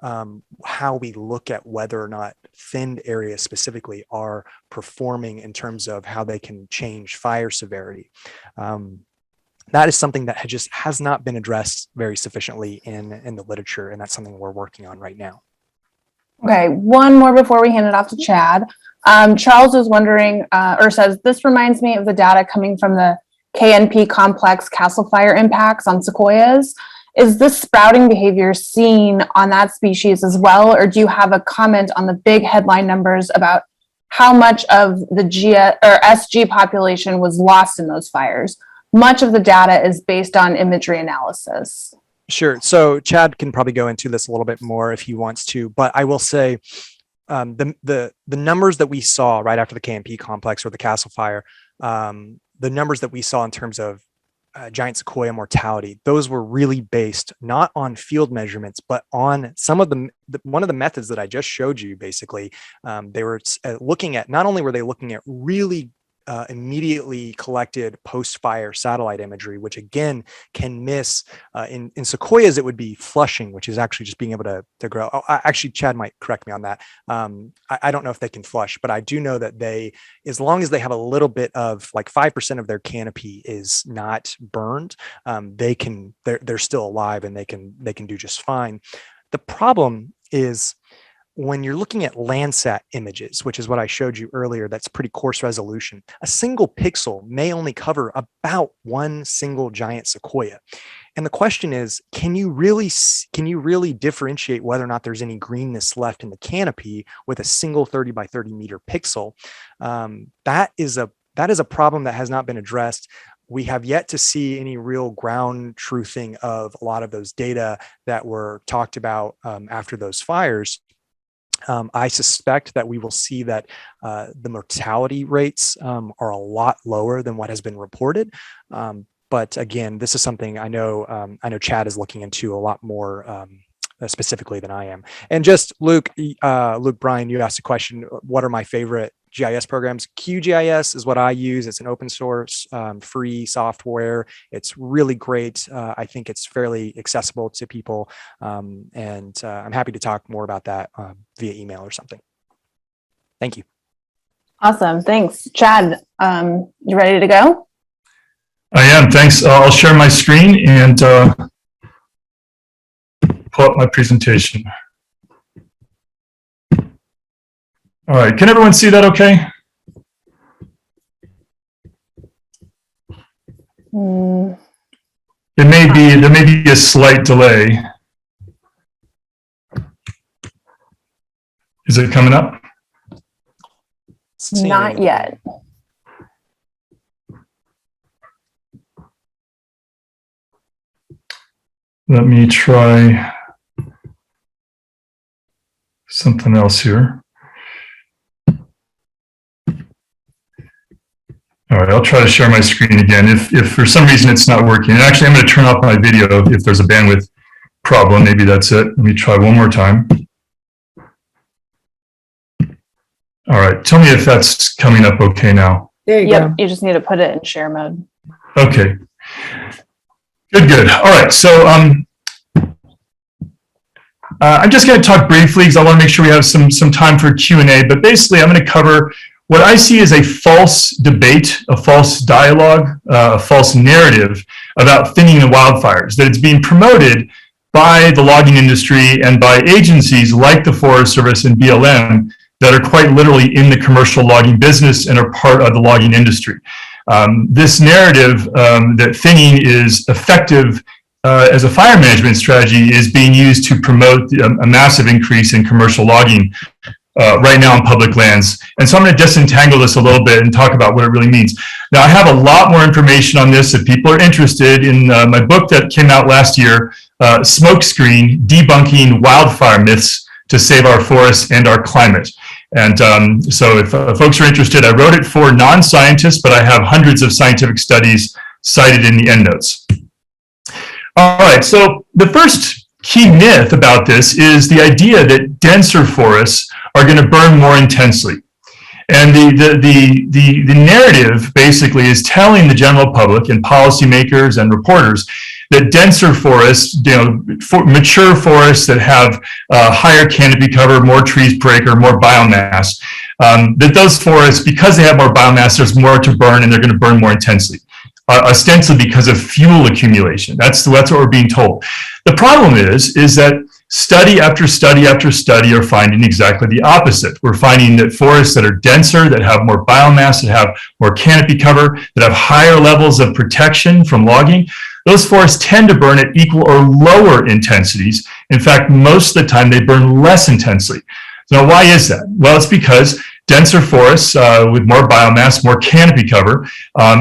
how we look at whether or not thinned areas specifically are performing in terms of how they can change fire severity. That is something that has not been addressed very sufficiently in the literature, and that's something we're working on right now. Okay, one more before we hand it off to Chad. Charles is wondering, or says, this reminds me of the data coming from the KNP complex castle fire impacts on sequoias. Is this sprouting behavior seen on that species as well, or do you have a comment on the big headline numbers about how much of the SG population was lost in those fires? Much of the data is based on imagery analysis. Sure. So Chad can probably go into this a little bit more if he wants to, but I will say the numbers that we saw right after the KNP complex or the castle fire, the numbers that we saw in terms of giant sequoia mortality, those were really based not on field measurements, but on some of one of the methods that I just showed you. Basically, they were looking at, not only were they looking at really immediately collected post-fire satellite imagery, which again can miss. In sequoias, it would be flushing, which is actually just being able to grow. Oh, actually, Chad might correct me on that. I don't know if they can flush, but I do know that they, as long as they have a little bit of like 5% of their canopy is not burned, they're still alive and they can do just fine. The problem is, when you're looking at Landsat images, which is what I showed you earlier, that's pretty coarse resolution, a single pixel may only cover about one single giant sequoia. And the question is, can you really differentiate whether or not there's any greenness left in the canopy with a single 30 by 30 meter pixel? That is a problem that has not been addressed. We have yet to see any real ground truthing of a lot of those data that were talked about after those fires. I suspect that we will see that the mortality rates are a lot lower than what has been reported. But again, this is something I know Chad is looking into a lot more specifically than I am. And just Luke, Bryan, you asked a question, what are my favorite GIS programs? QGIS is what I use. It's an open source, free software. It's really great. I think it's fairly accessible to people. And I'm happy to talk more about that via email or something. Thank you. Awesome. Thanks. Chad, you ready to go? I am. Thanks. I'll share my screen and pull up my presentation. All right. Can everyone see that okay? There may be a slight delay. Is it coming up? Not yet. Let me try something else here. All right, I'll try to share my screen again. If for some reason it's not working, and actually I'm going to turn off my video if there's a bandwidth problem. Maybe that's it. Let me try one more time. All right, tell me if that's coming up okay now. There you go. You just need to put it in share mode. Okay. Good. All right, so I'm just going to talk briefly because I want to make sure we have some time for Q&A, but basically I'm going to cover what I see as a false debate, a false dialogue, a false narrative about thinning the wildfires, that it's being promoted by the logging industry and by agencies like the Forest Service and BLM that are quite literally in the commercial logging business and are part of the logging industry. This narrative that thinning is effective as a fire management strategy is being used to promote a massive increase in commercial logging right now on public lands. And so I'm going to disentangle this a little bit and talk about what it really means. Now, I have a lot more information on this if people are interested in my book that came out last year, Smokescreen: Debunking Wildfire Myths to Save Our Forests and Our Climate. And so if folks are interested, I wrote it for non-scientists, but I have hundreds of scientific studies cited in the endnotes. All right, so the first key myth about this is the idea that denser forests are going to burn more intensely. And the narrative basically is telling the general public and policymakers and reporters that denser forests, mature forests that have higher canopy cover, more trees per acre, more biomass, that those forests, because they have more biomass, there's more to burn and they're going to burn more intensely, ostensibly because of fuel accumulation. That's what we're being told. The problem is that study after study after study are finding exactly the opposite. We're finding that forests that are denser, that have more biomass, that have more canopy cover, that have higher levels of protection from logging, those forests tend to burn at equal or lower intensities. In fact, most of the time they burn less intensely. So why is that? Well, it's because denser forests with more biomass, more canopy cover,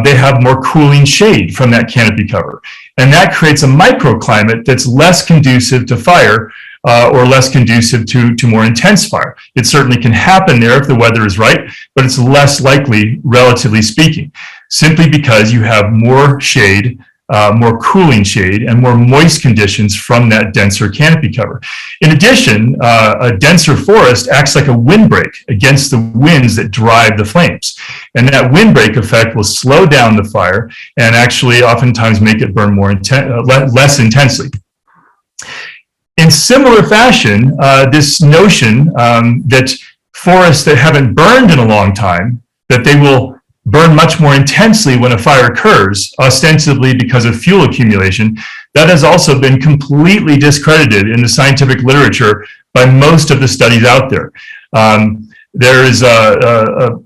they have more cooling shade from that canopy cover. And that creates a microclimate that's less conducive to fire or less conducive to more intense fire. It certainly can happen there if the weather is right, but it's less likely, relatively speaking, simply because you have more shade, more cooling shade, and more moist conditions from that denser canopy cover. In addition, a denser forest acts like a windbreak against the winds that drive the flames. And that windbreak effect will slow down the fire and actually oftentimes make it burn more less intensely. In similar fashion, this notion that forests that haven't burned in a long time, that they will burn much more intensely when a fire occurs, ostensibly because of fuel accumulation, that has also been completely discredited in the scientific literature by most of the studies out there. There is a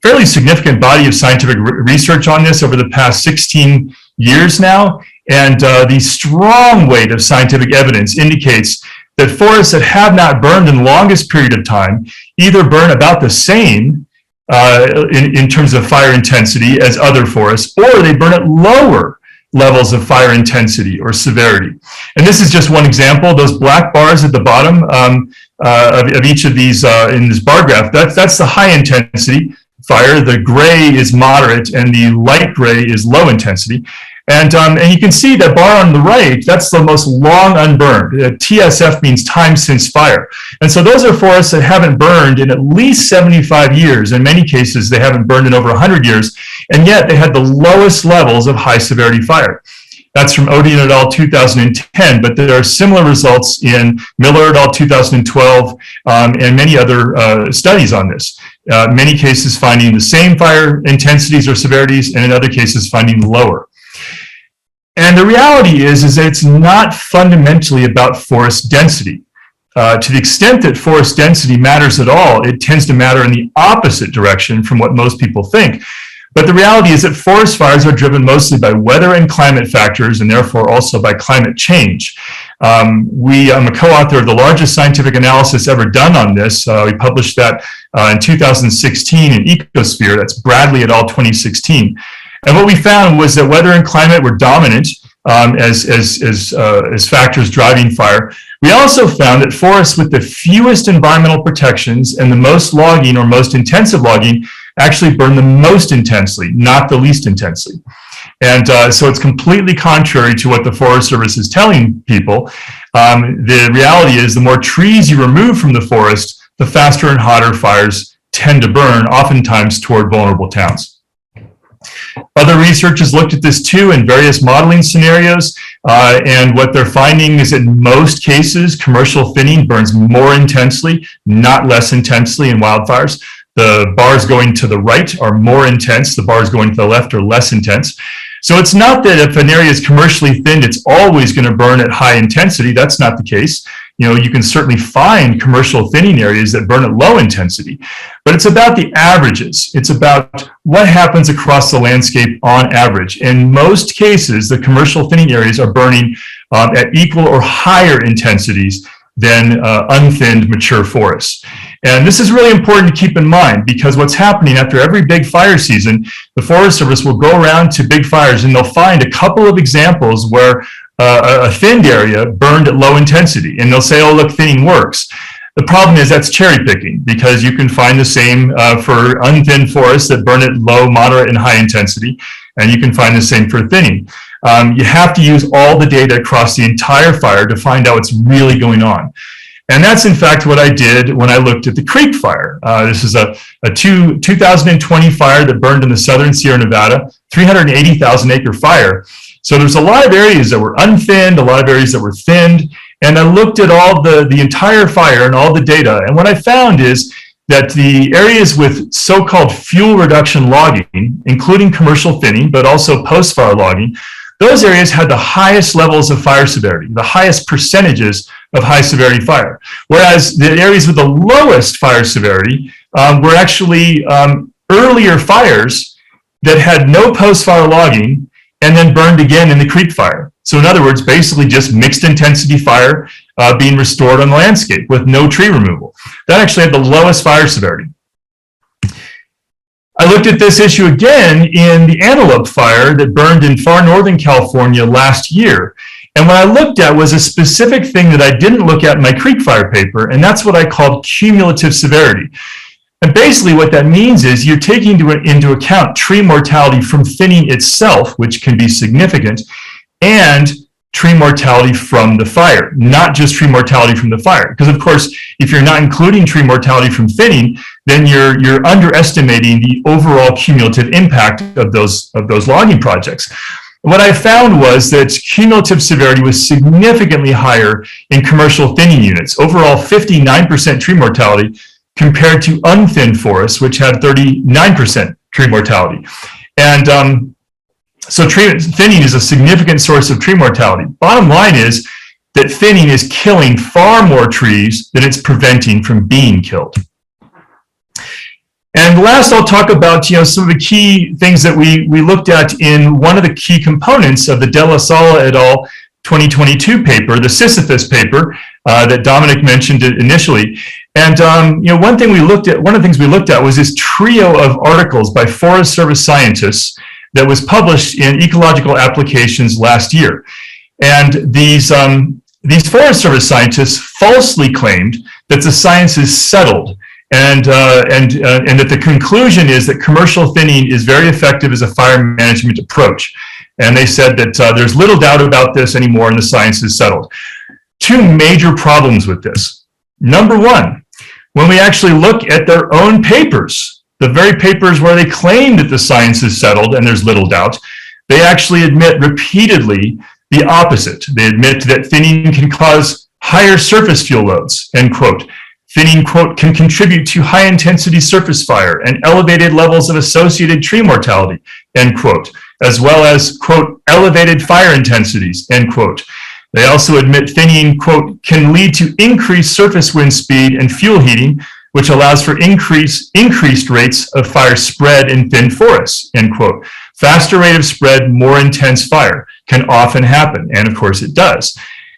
fairly significant body of scientific research on this over the past 16 years now, and the strong weight of scientific evidence indicates that forests that have not burned in the longest period of time either burn about the same in terms of fire intensity as other forests, or they burn at lower levels of fire intensity or severity. And this is just one example. Those black bars at the bottom of each of these in this bar graph, that's the high intensity fire. The gray is moderate and the light gray is low intensity. And you can see that bar on the right, that's the most long unburned. TSF means time since fire. And so those are forests that haven't burned in at least 75 years. In many cases, they haven't burned in over 100 years, and yet they had the lowest levels of high severity fire. That's from Odin et al. 2010, but there are similar results in Miller et al. 2012 and many other studies on this. Many cases finding the same fire intensities or severities, and in other cases finding lower. And the reality is that it's not fundamentally about forest density. To the extent that forest density matters at all, it tends to matter in the opposite direction from what most people think. But the reality is that forest fires are driven mostly by weather and climate factors, and therefore also by climate change. I'm a co-author of the largest scientific analysis ever done on this. We published that in 2016 in Ecosphere. That's Bradley et al. 2016. And what we found was that weather and climate were dominant as factors driving fire. We also found that forests with the fewest environmental protections and the most logging or most intensive logging actually burn the most intensely, not the least intensely. And so it's completely contrary to what the Forest Service is telling people. The reality is the more trees you remove from the forest, the faster and hotter fires tend to burn, oftentimes toward vulnerable towns. Other research has looked at this too in various modeling scenarios, and what they're finding is that in most cases, commercial thinning burns more intensely, not less intensely in wildfires. The bars going to the right are more intense, the bars going to the left are less intense. So it's not that if an area is commercially thinned, it's always going to burn at high intensity. That's not the case. You can certainly find commercial thinning areas that burn at low intensity, but it's about the averages. It's about what happens across the landscape on average. In most cases, the commercial thinning areas are burning at equal or higher intensities than unthinned mature forests. And this is really important to keep in mind, because what's happening after every big fire season, the Forest Service will go around to big fires and they'll find a couple of examples where a thinned area burned at low intensity, and they'll say, oh, look, thinning works. The problem is that's cherry picking, because you can find the same for unthinned forests that burn at low, moderate, and high intensity, and you can find the same for thinning. You have to use all the data across the entire fire to find out what's really going on. And that's in fact what I did when I looked at the Creek Fire. This is a 2020 fire that burned in the southern Sierra Nevada, 380,000 acre fire. So there's a lot of areas that were unthinned, a lot of areas that were thinned, and I looked at all the entire fire and all the data. And what I found is that the areas with so-called fuel reduction logging, including commercial thinning, but also post-fire logging, those areas had the highest levels of fire severity, the highest percentages of high severity fire. Whereas the areas with the lowest fire severity were actually earlier fires that had no post-fire logging and then burned again in the Creek Fire. So in other words, basically just mixed intensity fire being restored on the landscape with no tree removal. That actually had the lowest fire severity. I looked at this issue again in the Antelope Fire that burned in far northern California last year. And what I looked at was a specific thing that I didn't look at in my Creek Fire paper, and that's what I called cumulative severity. And basically what that means is you're taking into account tree mortality from thinning itself, which can be significant, and tree mortality from the fire, not just tree mortality from the fire. Because of course, if you're not including tree mortality from thinning, then you're underestimating the overall cumulative impact of those logging projects. What I found was that cumulative severity was significantly higher in commercial thinning units, overall 59% tree mortality, compared to unthinned forests, which had 39% tree mortality. And so thinning is a significant source of tree mortality. Bottom line is that thinning is killing far more trees than it's preventing from being killed. And last, I'll talk about some of the key things that we looked at in one of the key components of the DellaSala et al. 2022 paper, the Sisyphus paper that Dominick mentioned initially. And one of the things we looked at was this trio of articles by Forest Service scientists that was published in Ecological Applications last year. And these Forest Service scientists falsely claimed that the science is settled, and that the conclusion is that commercial thinning is very effective as a fire management approach. And they said that there's little doubt about this anymore and the science is settled. Two major problems with this. Number one, when we actually look at their own papers, the very papers where they claim that the science is settled and there's little doubt, they actually admit repeatedly the opposite. They admit that thinning can cause higher surface fuel loads, end quote. Thinning, quote, can contribute to high intensity surface fire and elevated levels of associated tree mortality, end quote, as well as, quote, elevated fire intensities, end quote. They also admit thinning, quote, can lead to increased surface wind speed and fuel heating, which allows for increased rates of fire spread in thin forests, end quote. Faster rate of spread, more intense fire can often happen, and of course it does.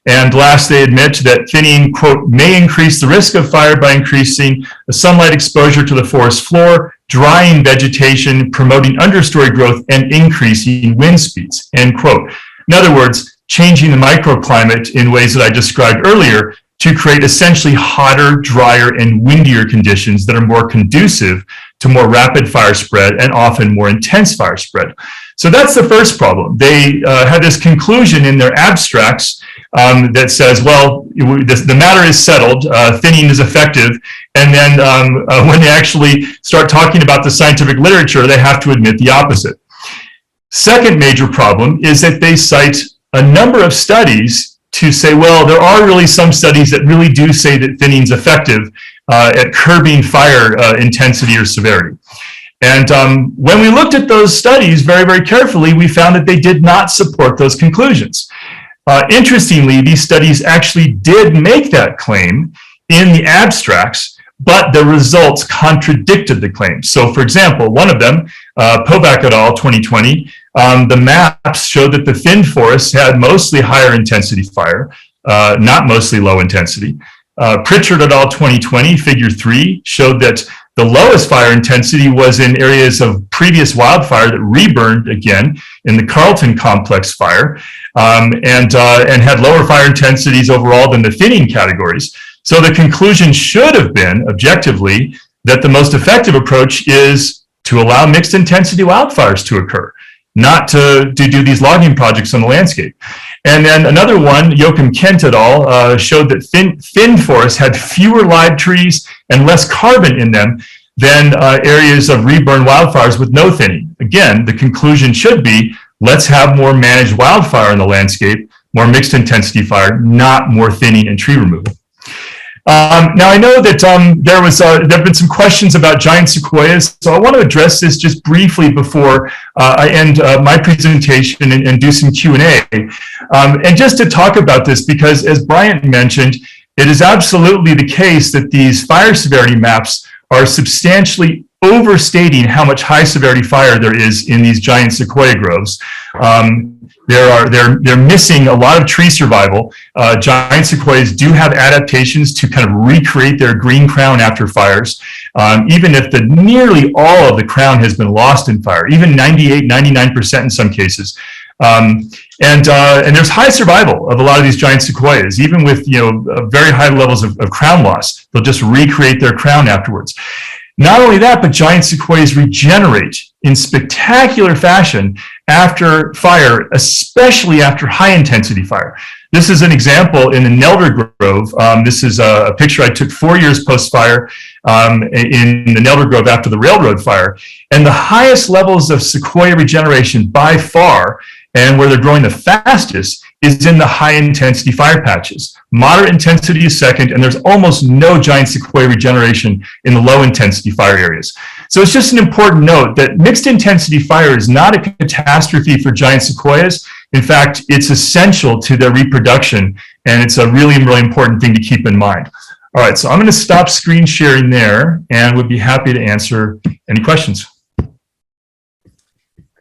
And last, they admit that thinning, quote, may increase the risk of fire by increasing the sunlight exposure to the forest floor, drying vegetation, promoting understory growth, and increasing wind speeds, end quote. In other words, changing the microclimate in ways that I described earlier to create essentially hotter, drier, and windier conditions that are more conducive to more rapid fire spread and often more intense fire spread. So that's the first problem. They had this conclusion in their abstracts that says, well, the matter is settled, thinning is effective, and then when they actually start talking about the scientific literature, they have to admit the opposite. Second major problem is that they cite a number of studies to say, well, there are really some studies that really do say that thinning is effective at curbing fire intensity or severity. And when we looked at those studies very, very carefully, we found that they did not support those conclusions. Interestingly, these studies actually did make that claim in the abstracts, but the results contradicted the claim. So for example, one of them, Povak et al. 2020, the maps showed that the thin forests had mostly higher intensity fire, not mostly low intensity. Pritchard et al. 2020, figure 3, showed that the lowest fire intensity was in areas of previous wildfire that reburned again in the Carlton complex fire, and had lower fire intensities overall than the thinning categories. So the conclusion should have been, objectively, that the most effective approach is to allow mixed intensity wildfires to occur, not to do these logging projects on the landscape. And then another one, Joachim Kent et al., showed that thin forests had fewer live trees and less carbon in them than areas of reburned wildfires with no thinning. Again, the conclusion should be, let's have more managed wildfire in the landscape, more mixed intensity fire, not more thinning and tree removal. Now I know that there have been some questions about giant sequoias, so I want to address this just briefly before I end my presentation and do some Q&A. And just to talk about this, because as Bryant mentioned, it is absolutely the case that these fire severity maps are substantially overstating how much high severity fire there is in these giant sequoia groves. They're missing a lot of tree survival. Giant sequoias do have adaptations to kind of recreate their green crown after fires, even if nearly all of the crown has been lost in fire, even 98, 99% in some cases. And there's high survival of a lot of these giant sequoias, even with very high levels of crown loss. They'll just recreate their crown afterwards. Not only that, but giant sequoias regenerate in spectacular fashion after fire, especially after high intensity fire. This is an example in the Nelder Grove. This is a picture I took 4 years post-fire in the Nelder Grove after the railroad fire. And the highest levels of sequoia regeneration by far, and where they're growing the fastest, is in the high intensity fire patches. Moderate intensity is second, and there's almost no giant sequoia regeneration in the low intensity fire areas. So it's just an important note that mixed intensity fire is not a catastrophe for giant sequoias. In fact, it's essential to their reproduction, and it's a really, really important thing to keep in mind. All right, so I'm going to stop screen sharing there, and would be happy to answer any questions.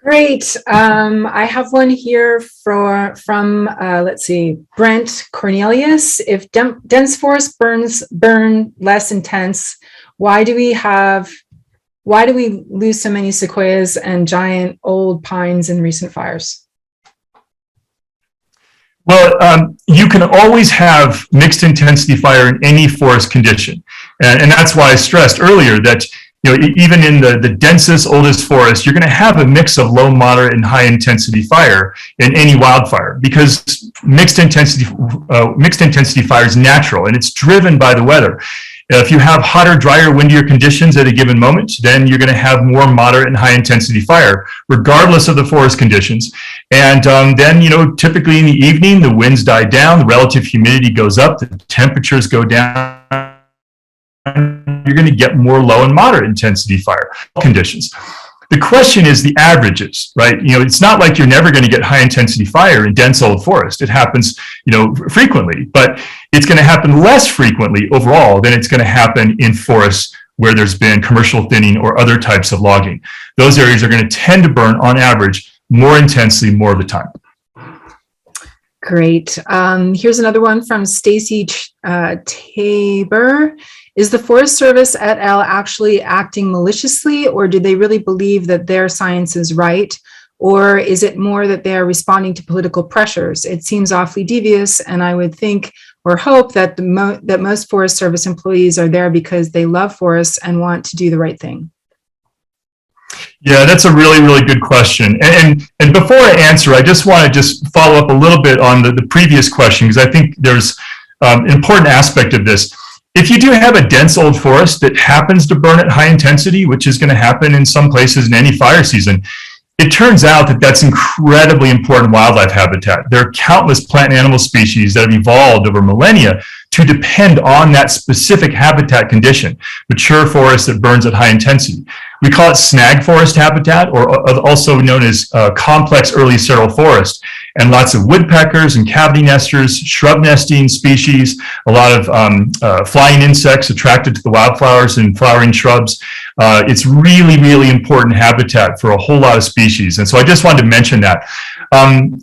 Great. I have one here from let's see, Brent Cornelius. If dense forests burn less intense, why do we lose so many sequoias and giant old pines in recent fires? Well, you can always have mixed intensity fire in any forest condition. And that's why I stressed earlier that even in the densest, oldest forest, you're going to have a mix of low, moderate, and high intensity fire in any wildfire, because mixed intensity fire is natural and it's driven by the weather. If you have hotter, drier, windier conditions at a given moment, then you're going to have more moderate and high intensity fire, regardless of the forest conditions. And then, typically in the evening, the winds die down, the relative humidity goes up, the temperatures go down. You're going to get more low and moderate intensity fire conditions. The question is the averages, right? It's not like you're never going to get high intensity fire in dense old forest. It happens, frequently, but it's going to happen less frequently overall than it's going to happen in forests where there's been commercial thinning or other types of logging. Those areas are going to tend to burn on average more intensely more of the time. Great. Here's another one from Stacy Tabor. Is the Forest Service et al. Actually acting maliciously, or do they really believe that their science is right? Or is it more that they are responding to political pressures? It seems awfully devious, and I would think or hope that that most Forest Service employees are there because they love forests and want to do the right thing. Yeah, that's a really, really good question. And before I answer, I just want to follow up a little bit on the previous question, because I think there's an important aspect of this. If you do have a dense old forest that happens to burn at high intensity, which is going to happen in some places in any fire season, it turns out that that's incredibly important wildlife habitat. There are countless plant and animal species that have evolved over millennia to depend on that specific habitat condition, mature forest that burns at high intensity. We call it snag forest habitat, or also known as complex early seral forest. And lots of woodpeckers and cavity nesters, shrub nesting species, a lot of flying insects attracted to the wildflowers and flowering shrubs. It's really, really important habitat for a whole lot of species. And so I just wanted to mention that.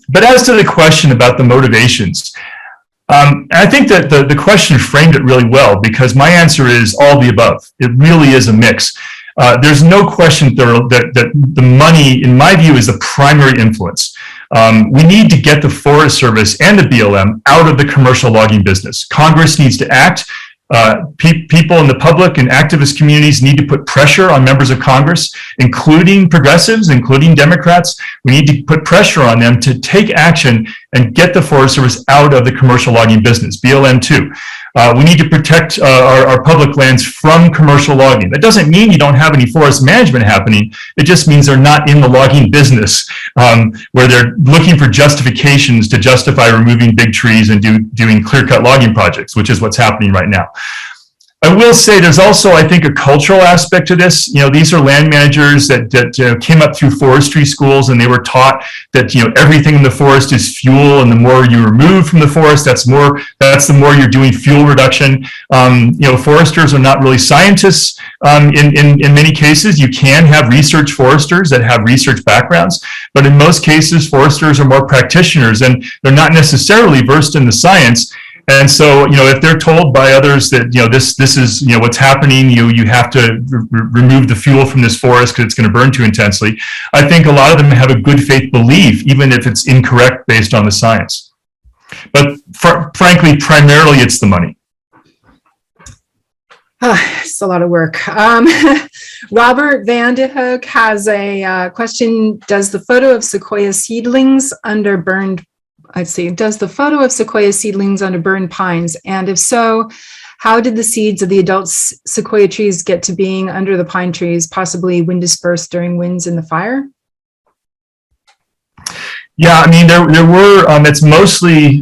But as to the question about the motivations, I think that the question framed it really well, because my answer is all the above. It really is a mix. There's no question that the money, in my view, is the primary influence. We need to get the Forest Service and the BLM out of the commercial logging business. Congress needs to act. People in the public and activist communities need to put pressure on members of Congress, including progressives, including Democrats. We need to put pressure on them to take action and get the Forest Service out of the commercial logging business, BLM too. We need to protect our public lands from commercial logging. That doesn't mean you don't have any forest management happening. It just means they're not in the logging business, where they're looking for justifications to justify removing big trees and doing clear-cut logging projects, which is what's happening right now. I will say there's also, I think, a cultural aspect to this. These are land managers that came up through forestry schools, and they were taught that everything in the forest is fuel, and the more you remove from the forest, that's the more you're doing fuel reduction. Foresters are not really scientists. In many cases, you can have research foresters that have research backgrounds, but in most cases, foresters are more practitioners, and they're not necessarily versed in the science. And so, if they're told by others that, this is, what's happening, you have to remove the fuel from this forest because it's going to burn too intensely, I think a lot of them have a good faith belief, even if it's incorrect based on the science. But frankly, primarily it's the money. It's a lot of work. Robert Van de Hoek has a question. Does the photo of sequoia seedlings under burned does the photo of sequoia seedlings under burned pines? And if so, how did the seeds of the adult sequoia trees get to being under the pine trees, possibly wind dispersed during winds in the fire? Yeah, I mean, there were, it's mostly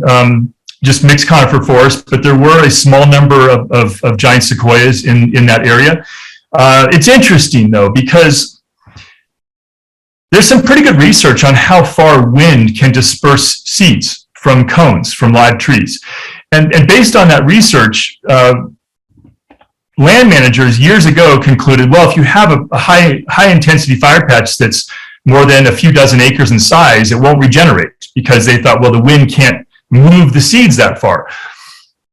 just mixed conifer forest, but there were a small number of giant sequoias in that area. It's interesting, though, because there's some pretty good research on how far wind can disperse seeds from cones, from live trees. And based on that research, land managers years ago concluded, well, if you have a high intensity fire patch that's more than a few dozen acres in size, it won't regenerate, because they thought, well, the wind can't move the seeds that far.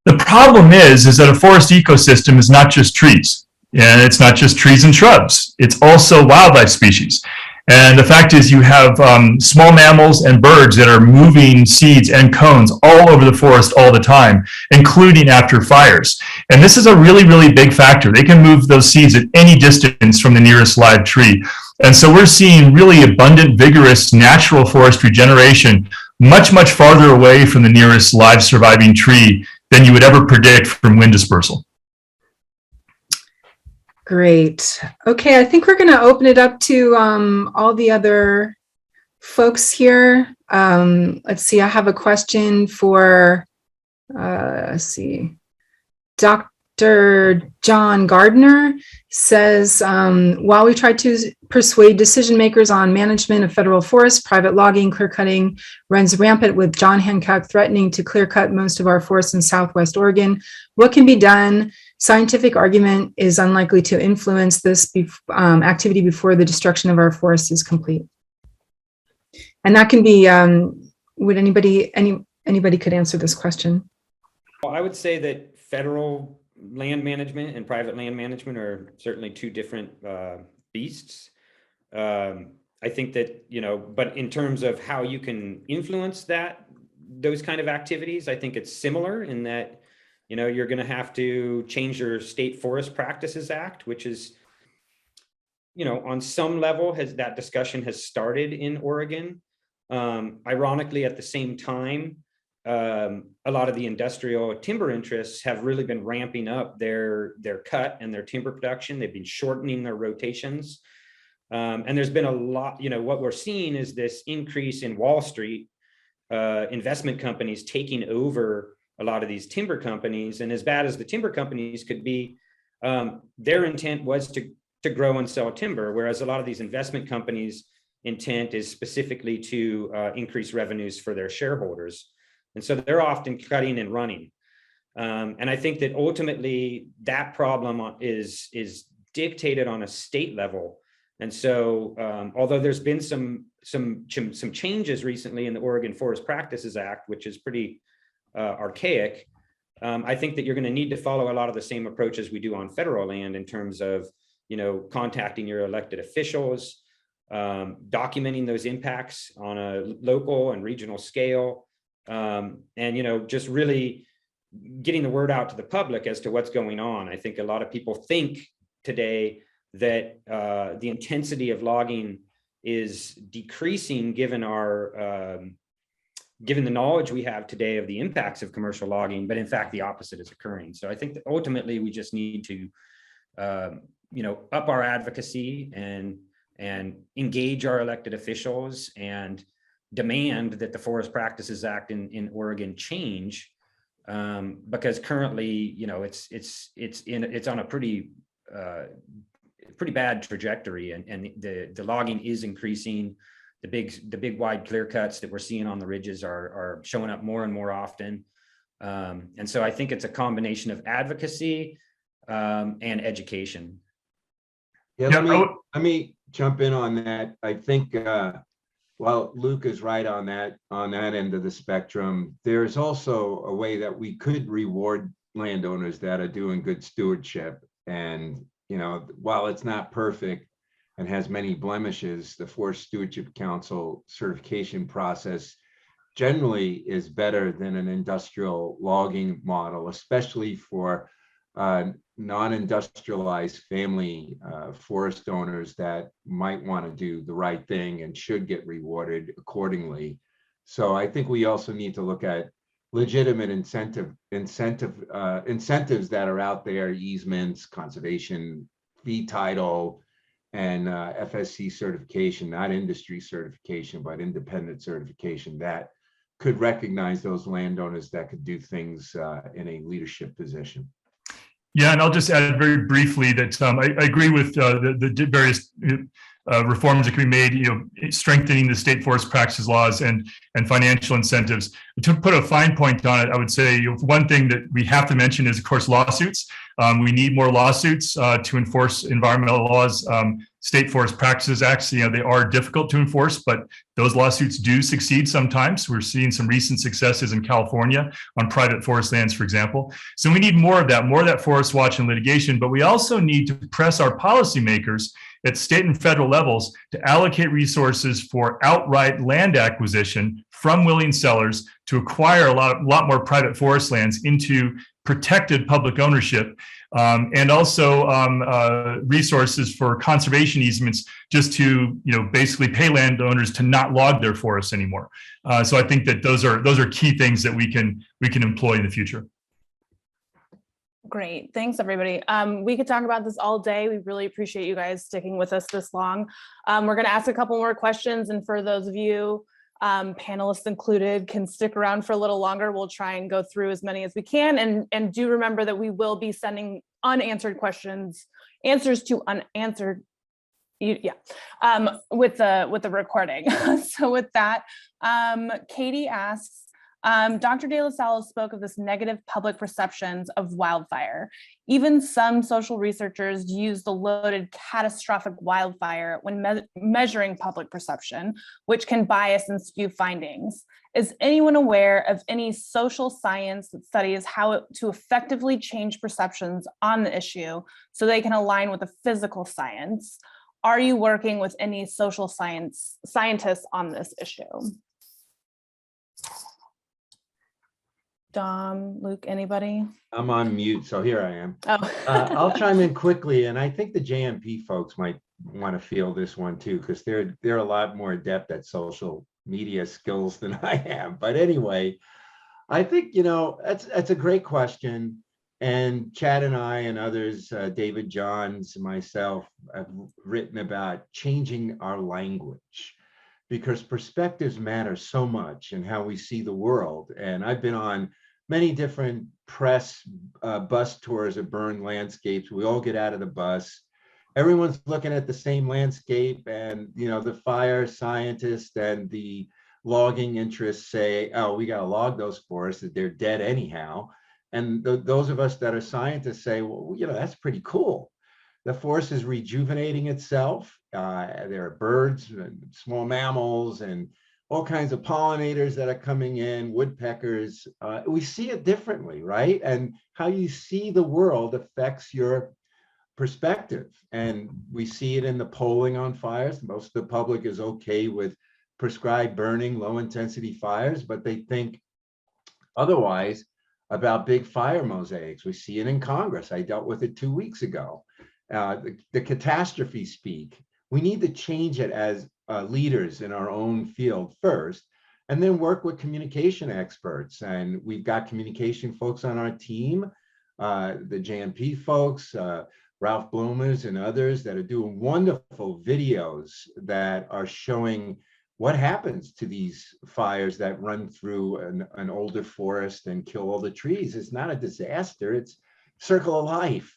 The problem is that a forest ecosystem is not just trees, and it's not just trees and shrubs. It's also wildlife species. And the fact is you have small mammals and birds that are moving seeds and cones all over the forest all the time, including after fires. And this is a really, really big factor. They can move those seeds at any distance from the nearest live tree. And so we're seeing really abundant, vigorous, natural forest regeneration much, much farther away from the nearest live surviving tree than you would ever predict from wind dispersal. Great. Okay, I think we're going to open it up to all the other folks here. Let's see, I have a question for, let's see, Dr. John Gardner says, while we try to persuade decision makers on management of federal forests, private logging, clear cutting runs rampant with John Hancock threatening to clear cut most of our forests in Southwest Oregon. What can be done? Scientific argument is unlikely to influence this activity before the destruction of our forests is complete. And that can be, would anybody could answer this question? Well, I would say that federal land management and private land management are certainly two different beasts. I think that, but in terms of how you can influence those kind of activities, I think it's similar in that, you're going to have to change your State Forest Practices Act, which is, on some level that discussion has started in Oregon. Ironically, at the same time, a lot of the industrial timber interests have really been ramping up their cut and their timber production. They've been shortening their rotations. And there's been a lot, what we're seeing is this increase in Wall Street investment companies taking over a lot of these timber companies. And as bad as the timber companies could be, their intent was to grow and sell timber, whereas a lot of these investment companies' intent is specifically to increase revenues for their shareholders. And so they're often cutting and running. And I think that ultimately that problem is dictated on a state level. And so although there's been some changes recently in the Oregon Forest Practices Act, which is pretty archaic, I think that you're going to need to follow a lot of the same approaches we do on federal land in terms of, contacting your elected officials, documenting those impacts on a local and regional scale, and, just really getting the word out to the public as to what's going on. I think a lot of people think today that the intensity of logging is decreasing given given the knowledge we have today of the impacts of commercial logging, but in fact, the opposite is occurring. So I think that ultimately we just need to, up our advocacy and engage our elected officials and demand that the Forest Practices Act in Oregon change, because currently, it's on a pretty bad trajectory, and the logging is increasing. The big wide clear cuts that we're seeing on the ridges are showing up more and more often. And so I think it's a combination of advocacy and education. Yeah, let me jump in on that. I think while Luke is right on that end of the spectrum, there's also a way that we could reward landowners that are doing good stewardship. And, while it's not perfect and has many blemishes, the Forest Stewardship Council certification process generally is better than an industrial logging model, especially for non-industrialized family forest owners that might want to do the right thing and should get rewarded accordingly. So I think we also need to look at legitimate incentives that are out there, easements, conservation, fee title, and FSC certification, not industry certification, but independent certification that could recognize those landowners that could do things in a leadership position. Yeah, and I'll just add very briefly that I agree with the various reforms that can be made, strengthening the state forest practices laws and financial incentives. To put a fine point on it, I would say one thing that we have to mention is, of course, lawsuits. We need more lawsuits to enforce environmental laws. State Forest Practices Acts, they are difficult to enforce, but those lawsuits do succeed sometimes. We're seeing some recent successes in California on private forest lands, for example. So we need more of that Forest Watch and litigation, but we also need to press our policymakers at state and federal levels to allocate resources for outright land acquisition from willing sellers to acquire a lot more private forest lands into protected public ownership, and also resources for conservation easements, just to basically pay landowners to not log their forests anymore. So I think that those are key things that we can employ in the future. Great. Thanks, everybody. We could talk about this all day. We really appreciate you guys sticking with us this long. We're going to ask a couple more questions. And for those of you, panelists included, can stick around for a little longer, we'll try and go through as many as we can. And do remember that we will be sending unanswered questions, answers to unanswered, with the recording. So with that, Katie asks, Dr. DellaSala spoke of this negative public perceptions of wildfire. Even some social researchers use the loaded catastrophic wildfire when measuring public perception, which can bias and skew findings. Is anyone aware of any social science that studies how to effectively change perceptions on the issue so they can align with the physical science? Are you working with any social scientists on this issue? Dom, Luke, anybody? I'm on mute, so here I am. Oh. I'll chime in quickly, and I think the JMP folks might want to feel this one too, because they're a lot more adept at social media skills than I am. But anyway, I think that's a great question, and Chad and I and others, David Johns, myself, have written about changing our language, because perspectives matter so much in how we see the world. And I've been on many different press bus tours of burned landscapes. We all get out of the bus. Everyone's looking at the same landscape, and the fire scientists and the logging interests say, oh, we got to log those forests, that they're dead anyhow. And those of us that are scientists say, well, that's pretty cool. The forest is rejuvenating itself. There are birds and small mammals and all kinds of pollinators that are coming in, woodpeckers. We see it differently, right? And how you see the world affects your perspective. And we see it in the polling on fires. Most of the public is okay with prescribed burning, low intensity fires, but they think otherwise about big fire mosaics. We see it in Congress. I dealt with it 2 weeks ago. The catastrophe speak. We need to change it as leaders in our own field first, and then work with communication experts. And we've got communication folks on our team, the JMP folks, Ralph Bloomers and others that are doing wonderful videos that are showing what happens to these fires that run through an older forest and kill all the trees. It's not a disaster, it's circle of life.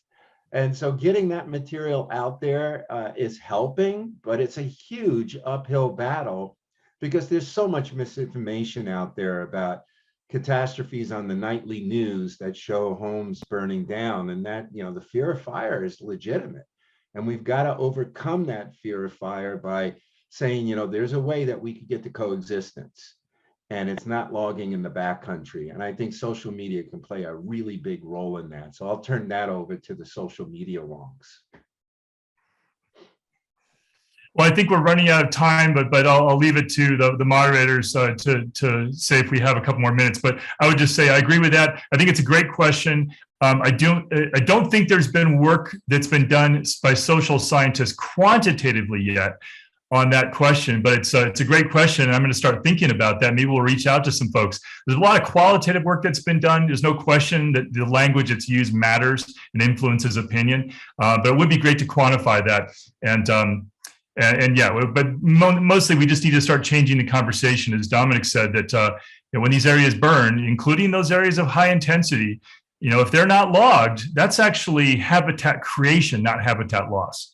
And so getting that material out there is helping, but it's a huge uphill battle because there's so much misinformation out there about catastrophes on the nightly news that show homes burning down, and that, the fear of fire is legitimate. And we've got to overcome that fear of fire by saying, there's a way that we could get to coexistence. And it's not logging in the backcountry. And I think social media can play a really big role in that. So I'll turn that over to the social media wonks. Well, I think we're running out of time, but I'll leave it to the moderators to say if we have a couple more minutes. But I would just say I agree with that. I think it's a great question. I don't think there's been work that's been done by social scientists quantitatively yet on that question, but it's a great question, and I'm going to start thinking about that. Maybe we'll reach out to some folks. There's a lot of qualitative work that's been done. There's no question that the language that's used matters and influences opinion, but it would be great to quantify that. And yeah, but mostly we just need to start changing the conversation, as Dominick said, that when these areas burn, including those areas of high intensity, if they're not logged, that's actually habitat creation, not habitat loss.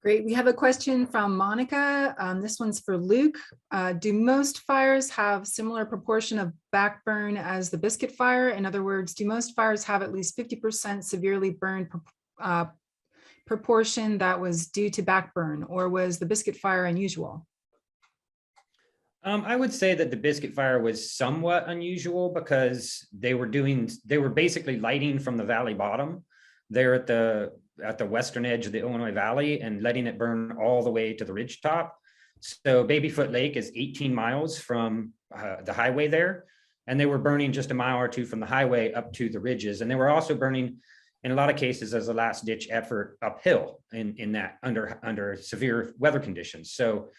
Great. We have a question from Monica. This one's for Luke. Do most fires have similar proportion of backburn as the biscuit fire? In other words, do most fires have at least 50% severely burned proportion that was due to backburn, or was the biscuit fire unusual? I would say that the biscuit fire was somewhat unusual because they were basically lighting from the valley bottom there at the western edge of the Illinois Valley and letting it burn all the way to the ridge top. So Babyfoot Lake is 18 miles from the highway there, and they were burning just a mile or two from the highway up to the ridges. And they were also burning, in a lot of cases, as a last ditch effort uphill in that under severe weather conditions. So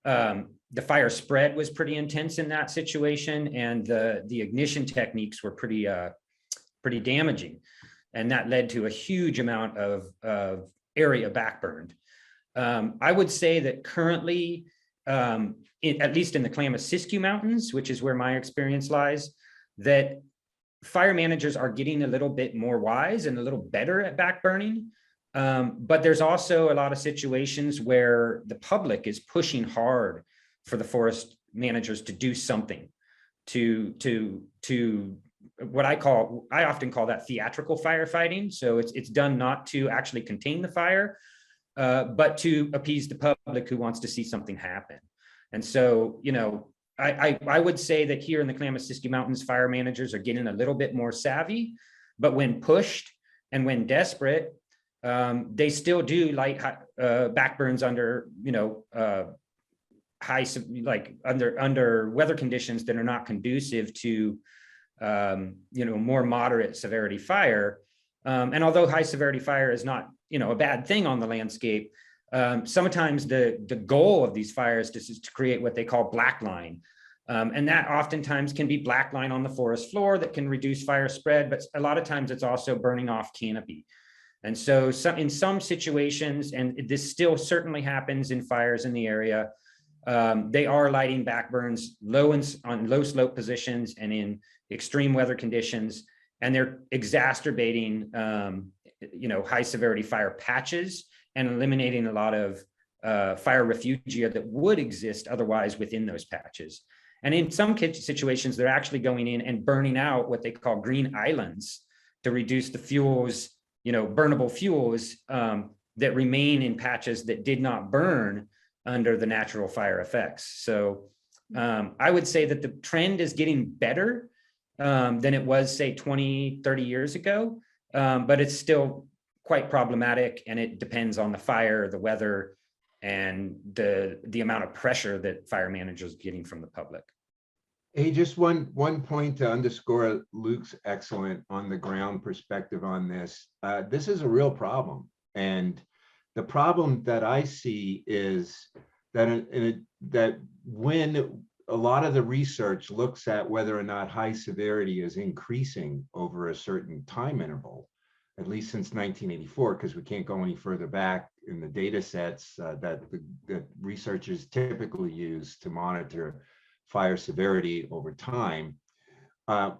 the fire spread was pretty intense in that situation, and the ignition techniques were pretty damaging, and that led to a huge amount of area backburned. I would say that currently, at least in the Klamath Mountains, which is where my experience lies, that fire managers are getting a little bit more wise and a little better at backburning. But there's also a lot of situations where the public is pushing hard for the forest managers to do something to what I often call that theatrical firefighting. So it's done not to actually contain the fire, but to appease the public who wants to see something happen. And so, I would say that here in the Klamath Mountains, fire managers are getting a little bit more savvy, but when pushed and when desperate, they still do light backburns under, under weather conditions that are not conducive to, more moderate severity fire. And although high severity fire is not, a bad thing on the landscape, sometimes the goal of these fires is to create what they call black line. And that oftentimes can be black line on the forest floor that can reduce fire spread, but a lot of times it's also burning off canopy. And so in some situations, and this still certainly happens in fires in the area, they are lighting backburns on low slope positions and in extreme weather conditions, and they're exacerbating, high severity fire patches and eliminating a lot of fire refugia that would exist otherwise within those patches. And in some situations, they're actually going in and burning out what they call green islands to reduce the fuels, burnable fuels that remain in patches that did not burn under the natural fire effects. So I would say that the trend is getting better than it was, say, 20, 30 years ago, but it's still quite problematic, and it depends on the fire, the weather, and the amount of pressure that fire managers are getting from the public. Hey, just one point to underscore Luke's excellent on the ground perspective on this. This is a real problem, and the problem that I see is that that when a lot of the research looks at whether or not high severity is increasing over a certain time interval, at least since 1984, because we can't go any further back in the data sets that researchers typically use to monitor fire severity over time,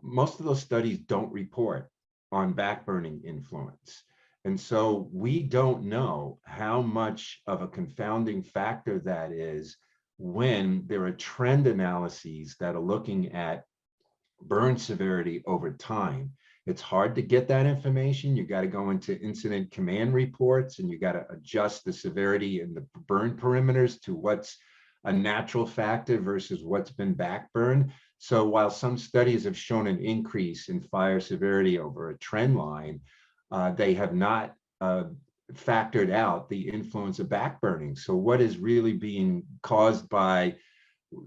most of those studies don't report on backburning influence. And so we don't know how much of a confounding factor that is when there are trend analyses that are looking at burn severity over time. It's hard to get that information. You got to go into incident command reports, and you got to adjust the severity and the burn perimeters to what's a natural factor versus what's been backburned. So while some studies have shown an increase in fire severity over a trend line, they have not factored out the influence of backburning. So what is really being caused by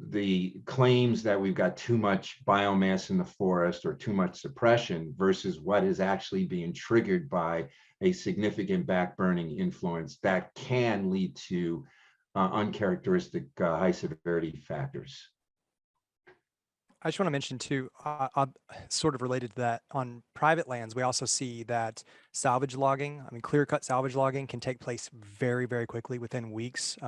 the claims that we've got too much biomass in the forest or too much suppression versus what is actually being triggered by a significant backburning influence that can lead to uncharacteristic high severity factors. I just want to mention too, sort of related to that, on private lands, we also see that salvage logging, clear-cut salvage logging can take place very, very quickly within weeks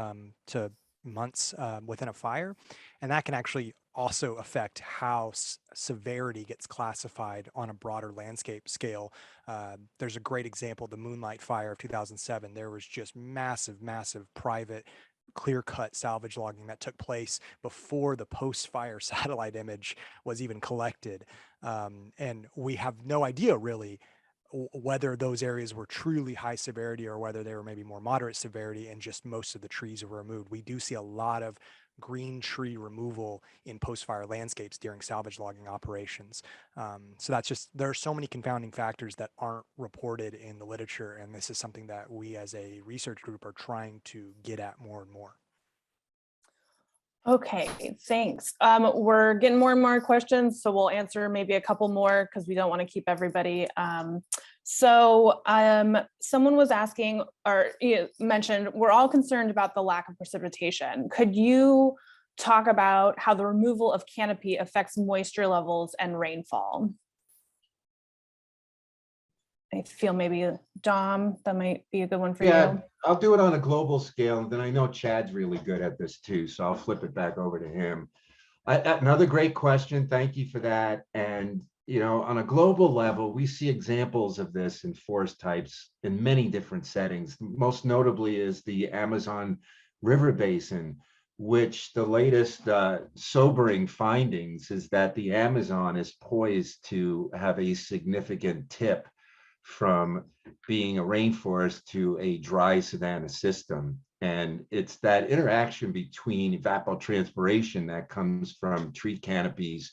to months within a fire. And that can actually also affect how severity gets classified on a broader landscape scale. There's a great example, the Moonlight Fire of 2007. There was just massive, massive private clear-cut salvage logging that took place before the post-fire satellite image was even collected. And we have no idea really whether those areas were truly high severity or whether they were maybe more moderate severity and just most of the trees were removed. We do see a lot of green tree removal in post-fire landscapes during salvage logging operations. So that's just, there are so many confounding factors that aren't reported in the literature, and this is something that we as a research group are trying to get at more and more. Okay, thanks. We're getting more and more questions, so we'll answer maybe a couple more because we don't want to keep everybody. Someone was asking, or mentioned, we're all concerned about the lack of precipitation. Could you talk about how the removal of canopy affects moisture levels and rainfall? I feel maybe Dom, that might be a good one for you. I'll do it on a global scale, and then I know Chad's really good at this too, so I'll flip it back over to him. Another great question. Thank you for that. And on a global level, we see examples of this in forest types in many different settings. Most notably is the Amazon River Basin, which the latest sobering findings is that the Amazon is poised to have a significant tip from being a rainforest to a dry savanna system. And it's that interaction between evapotranspiration that comes from tree canopies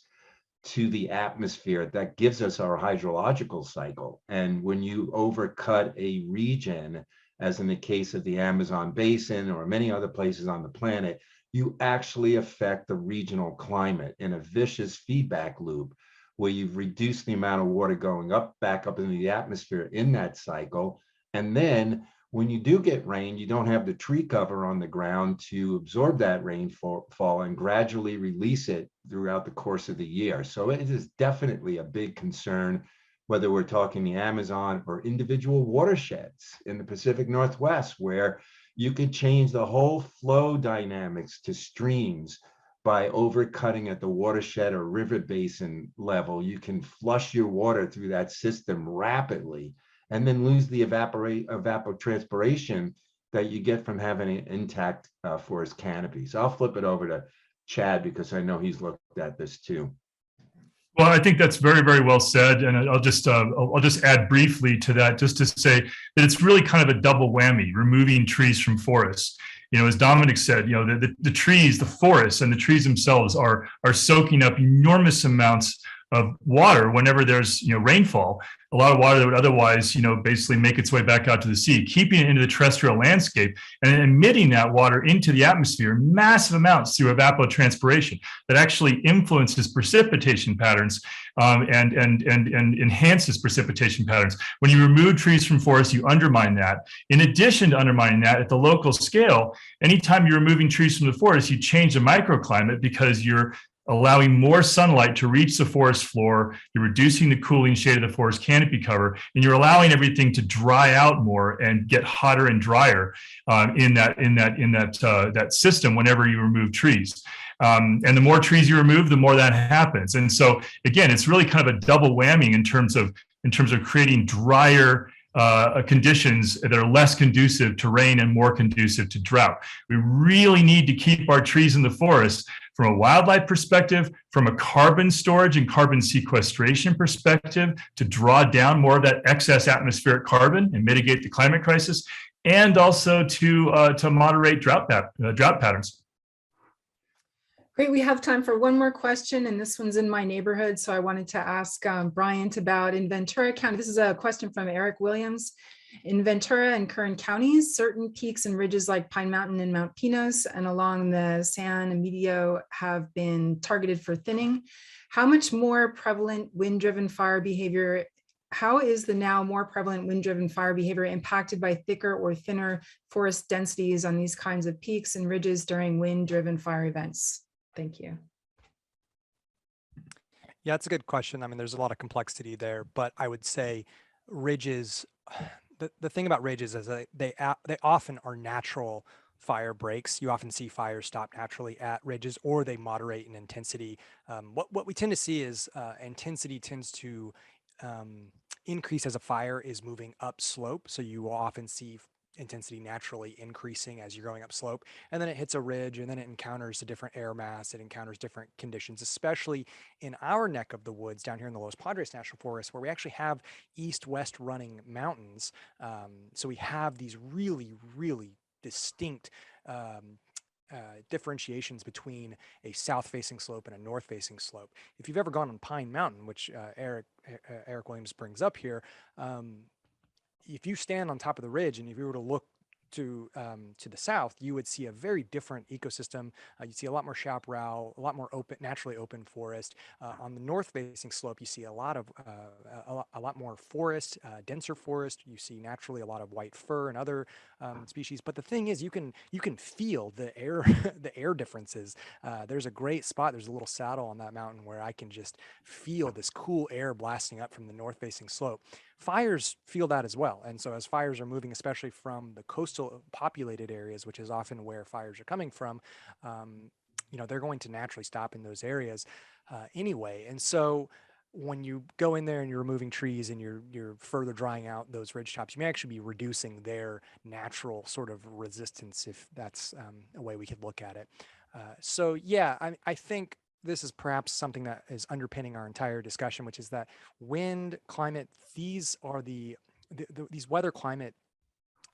to the atmosphere that gives us our hydrological cycle. And when you overcut a region, as in the case of the Amazon basin or many other places on the planet, you actually affect the regional climate in a vicious feedback loop, where you've reduced the amount of water going back up into the atmosphere in that cycle. And then when you do get rain, you don't have the tree cover on the ground to absorb that rainfall and gradually release it throughout the course of the year. So it is definitely a big concern, whether we're talking the Amazon or individual watersheds in the Pacific Northwest, where you could change the whole flow dynamics to streams by overcutting at the watershed or river basin level. You can flush your water through that system rapidly and then lose the evapotranspiration that you get from having an intact forest canopy. So I'll flip it over to Chad because I know he's looked at this too. Well, I think that's very, very well said, and I'll just add briefly to that, just to say that it's really kind of a double whammy, removing trees from forests. As Dominic said, the trees, the forests, and the trees themselves are soaking up enormous amounts of water whenever there's rainfall, a lot of water that would otherwise basically make its way back out to the sea, keeping it into the terrestrial landscape and emitting that water into the atmosphere in massive amounts through evapotranspiration that actually influences precipitation patterns and enhances precipitation patterns. When you remove trees from forests, you undermine that. In addition to undermining that at the local scale, anytime you're removing trees from the forest, you change the microclimate because you're allowing more sunlight to reach the forest floor, you're reducing the cooling shade of the forest canopy cover, and you're allowing everything to dry out more and get hotter and drier in that system whenever you remove trees. And the more trees you remove, the more that happens. And so again, it's really kind of a double whammy in terms of creating drier conditions that are less conducive to rain and more conducive to drought. We really need to keep our trees in the forest from a wildlife perspective, from a carbon storage and carbon sequestration perspective, to draw down more of that excess atmospheric carbon and mitigate the climate crisis, and also to moderate drought patterns. Great, we have time for one more question, and this one's in my neighborhood, so I wanted to ask Bryant about in Ventura County. This is a question from Eric Williams. In Ventura and Kern counties, certain peaks and ridges like Pine Mountain and Mount Pinos and along the San Emilio have been targeted for thinning. How much more prevalent wind-driven fire behavior, how is the now more prevalent wind-driven fire behavior impacted by thicker or thinner forest densities on these kinds of peaks and ridges during wind-driven fire events? Thank you. Yeah, it's a good question. I mean, there's a lot of complexity there, but I would say ridges, the thing about ridges is that they often are natural fire breaks. You often see fires stop naturally at ridges, or they moderate in intensity. What we tend to see is intensity tends to increase as a fire is moving up slope. So you will often see intensity naturally increasing as you're going up slope, and then it hits a ridge, and then it encounters a different air mass, it encounters different conditions, especially in our neck of the woods down here in the Los Padres National Forest, where we actually have east-west running mountains. So we have these really, really distinct differentiations between a south-facing slope and a north-facing slope. If you've ever gone on Pine Mountain, which Eric Williams brings up here, if you stand on top of the ridge and if you were to look to the south, you would see a very different ecosystem. You'd see a lot more chaparral, a lot more open, naturally open forest. On the north-facing slope, you see a lot more forest, denser forest. You see naturally a lot of white fir and other species. But the thing is, you can feel the air the air differences. There's a great spot. There's a little saddle on that mountain where I can just feel this cool air blasting up from the north-facing slope. Fires feel that as well. And so as fires are moving, especially from the coastal populated areas, which is often where fires are coming from, they're going to naturally stop in those areas anyway. And so when you go in there and you're removing trees and you're further drying out those ridge tops, you may actually be reducing their natural sort of resistance, if that's a way we could look at it. So yeah, I think this is perhaps something that is underpinning our entire discussion, which is that wind, climate, these are these weather climate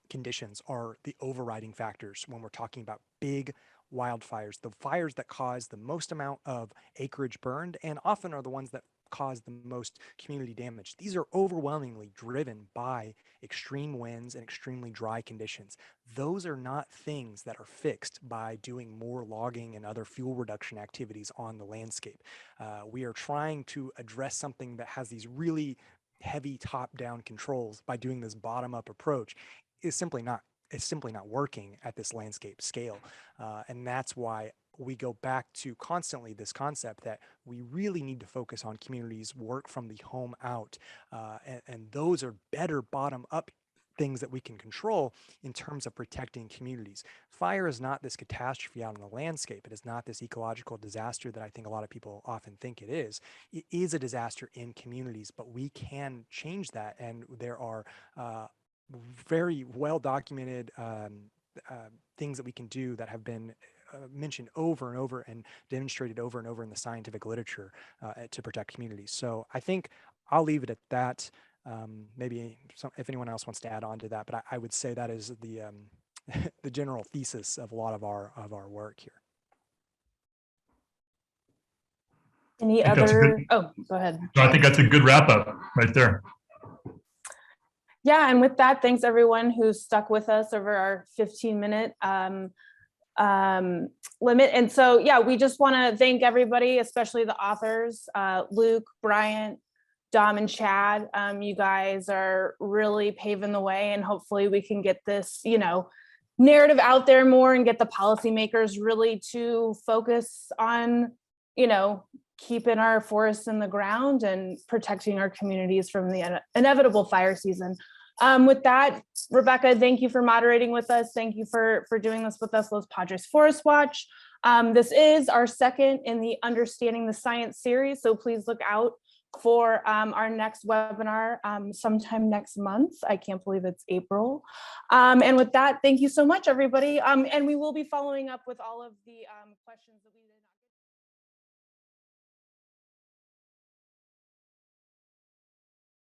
conditions are the overriding factors when we're talking about big wildfires, the fires that cause the most amount of acreage burned and often are the ones that cause the most community damage. These are overwhelmingly driven by extreme winds and extremely dry conditions. Those are not things that are fixed by doing more logging and other fuel reduction activities on the landscape. We are trying to address something that has these really heavy top-down controls by doing this bottom-up approach. It's simply not working at this landscape scale. And that's why we go back to constantly this concept that we really need to focus on communities, work from the home out. And those are better bottom up things that we can control in terms of protecting communities. Fire is not this catastrophe out on the landscape. It is not this ecological disaster that I think a lot of people often think it is. It is a disaster in communities, but we can change that. And there are very well documented things that we can do that have been mentioned over and over and demonstrated over and over in the scientific literature to protect communities. So I think I'll leave it at that. Maybe if anyone else wants to add on to that, but I would say that is the the general thesis of a lot of our work here. Any other? Oh, go ahead. I think that's a good wrap up right there. Yeah, and with that, thanks everyone who stuck with us over our 15-minute limit. And so, yeah, we just want to thank everybody, especially the authors, Luke, Bryant, Dom, and Chad. You guys are really paving the way, and hopefully we can get this, narrative out there more and get the policymakers really to focus on, keeping our forests in the ground and protecting our communities from the inevitable fire season. With that, Rebecca, thank you for moderating with us. Thank you for doing this with us, Los Padres ForestWatch. This is our second in the Understanding the Science series, so please look out for our next webinar sometime next month. I can't believe it's April. And with that, thank you so much, everybody. And we will be following up with all of the questions that we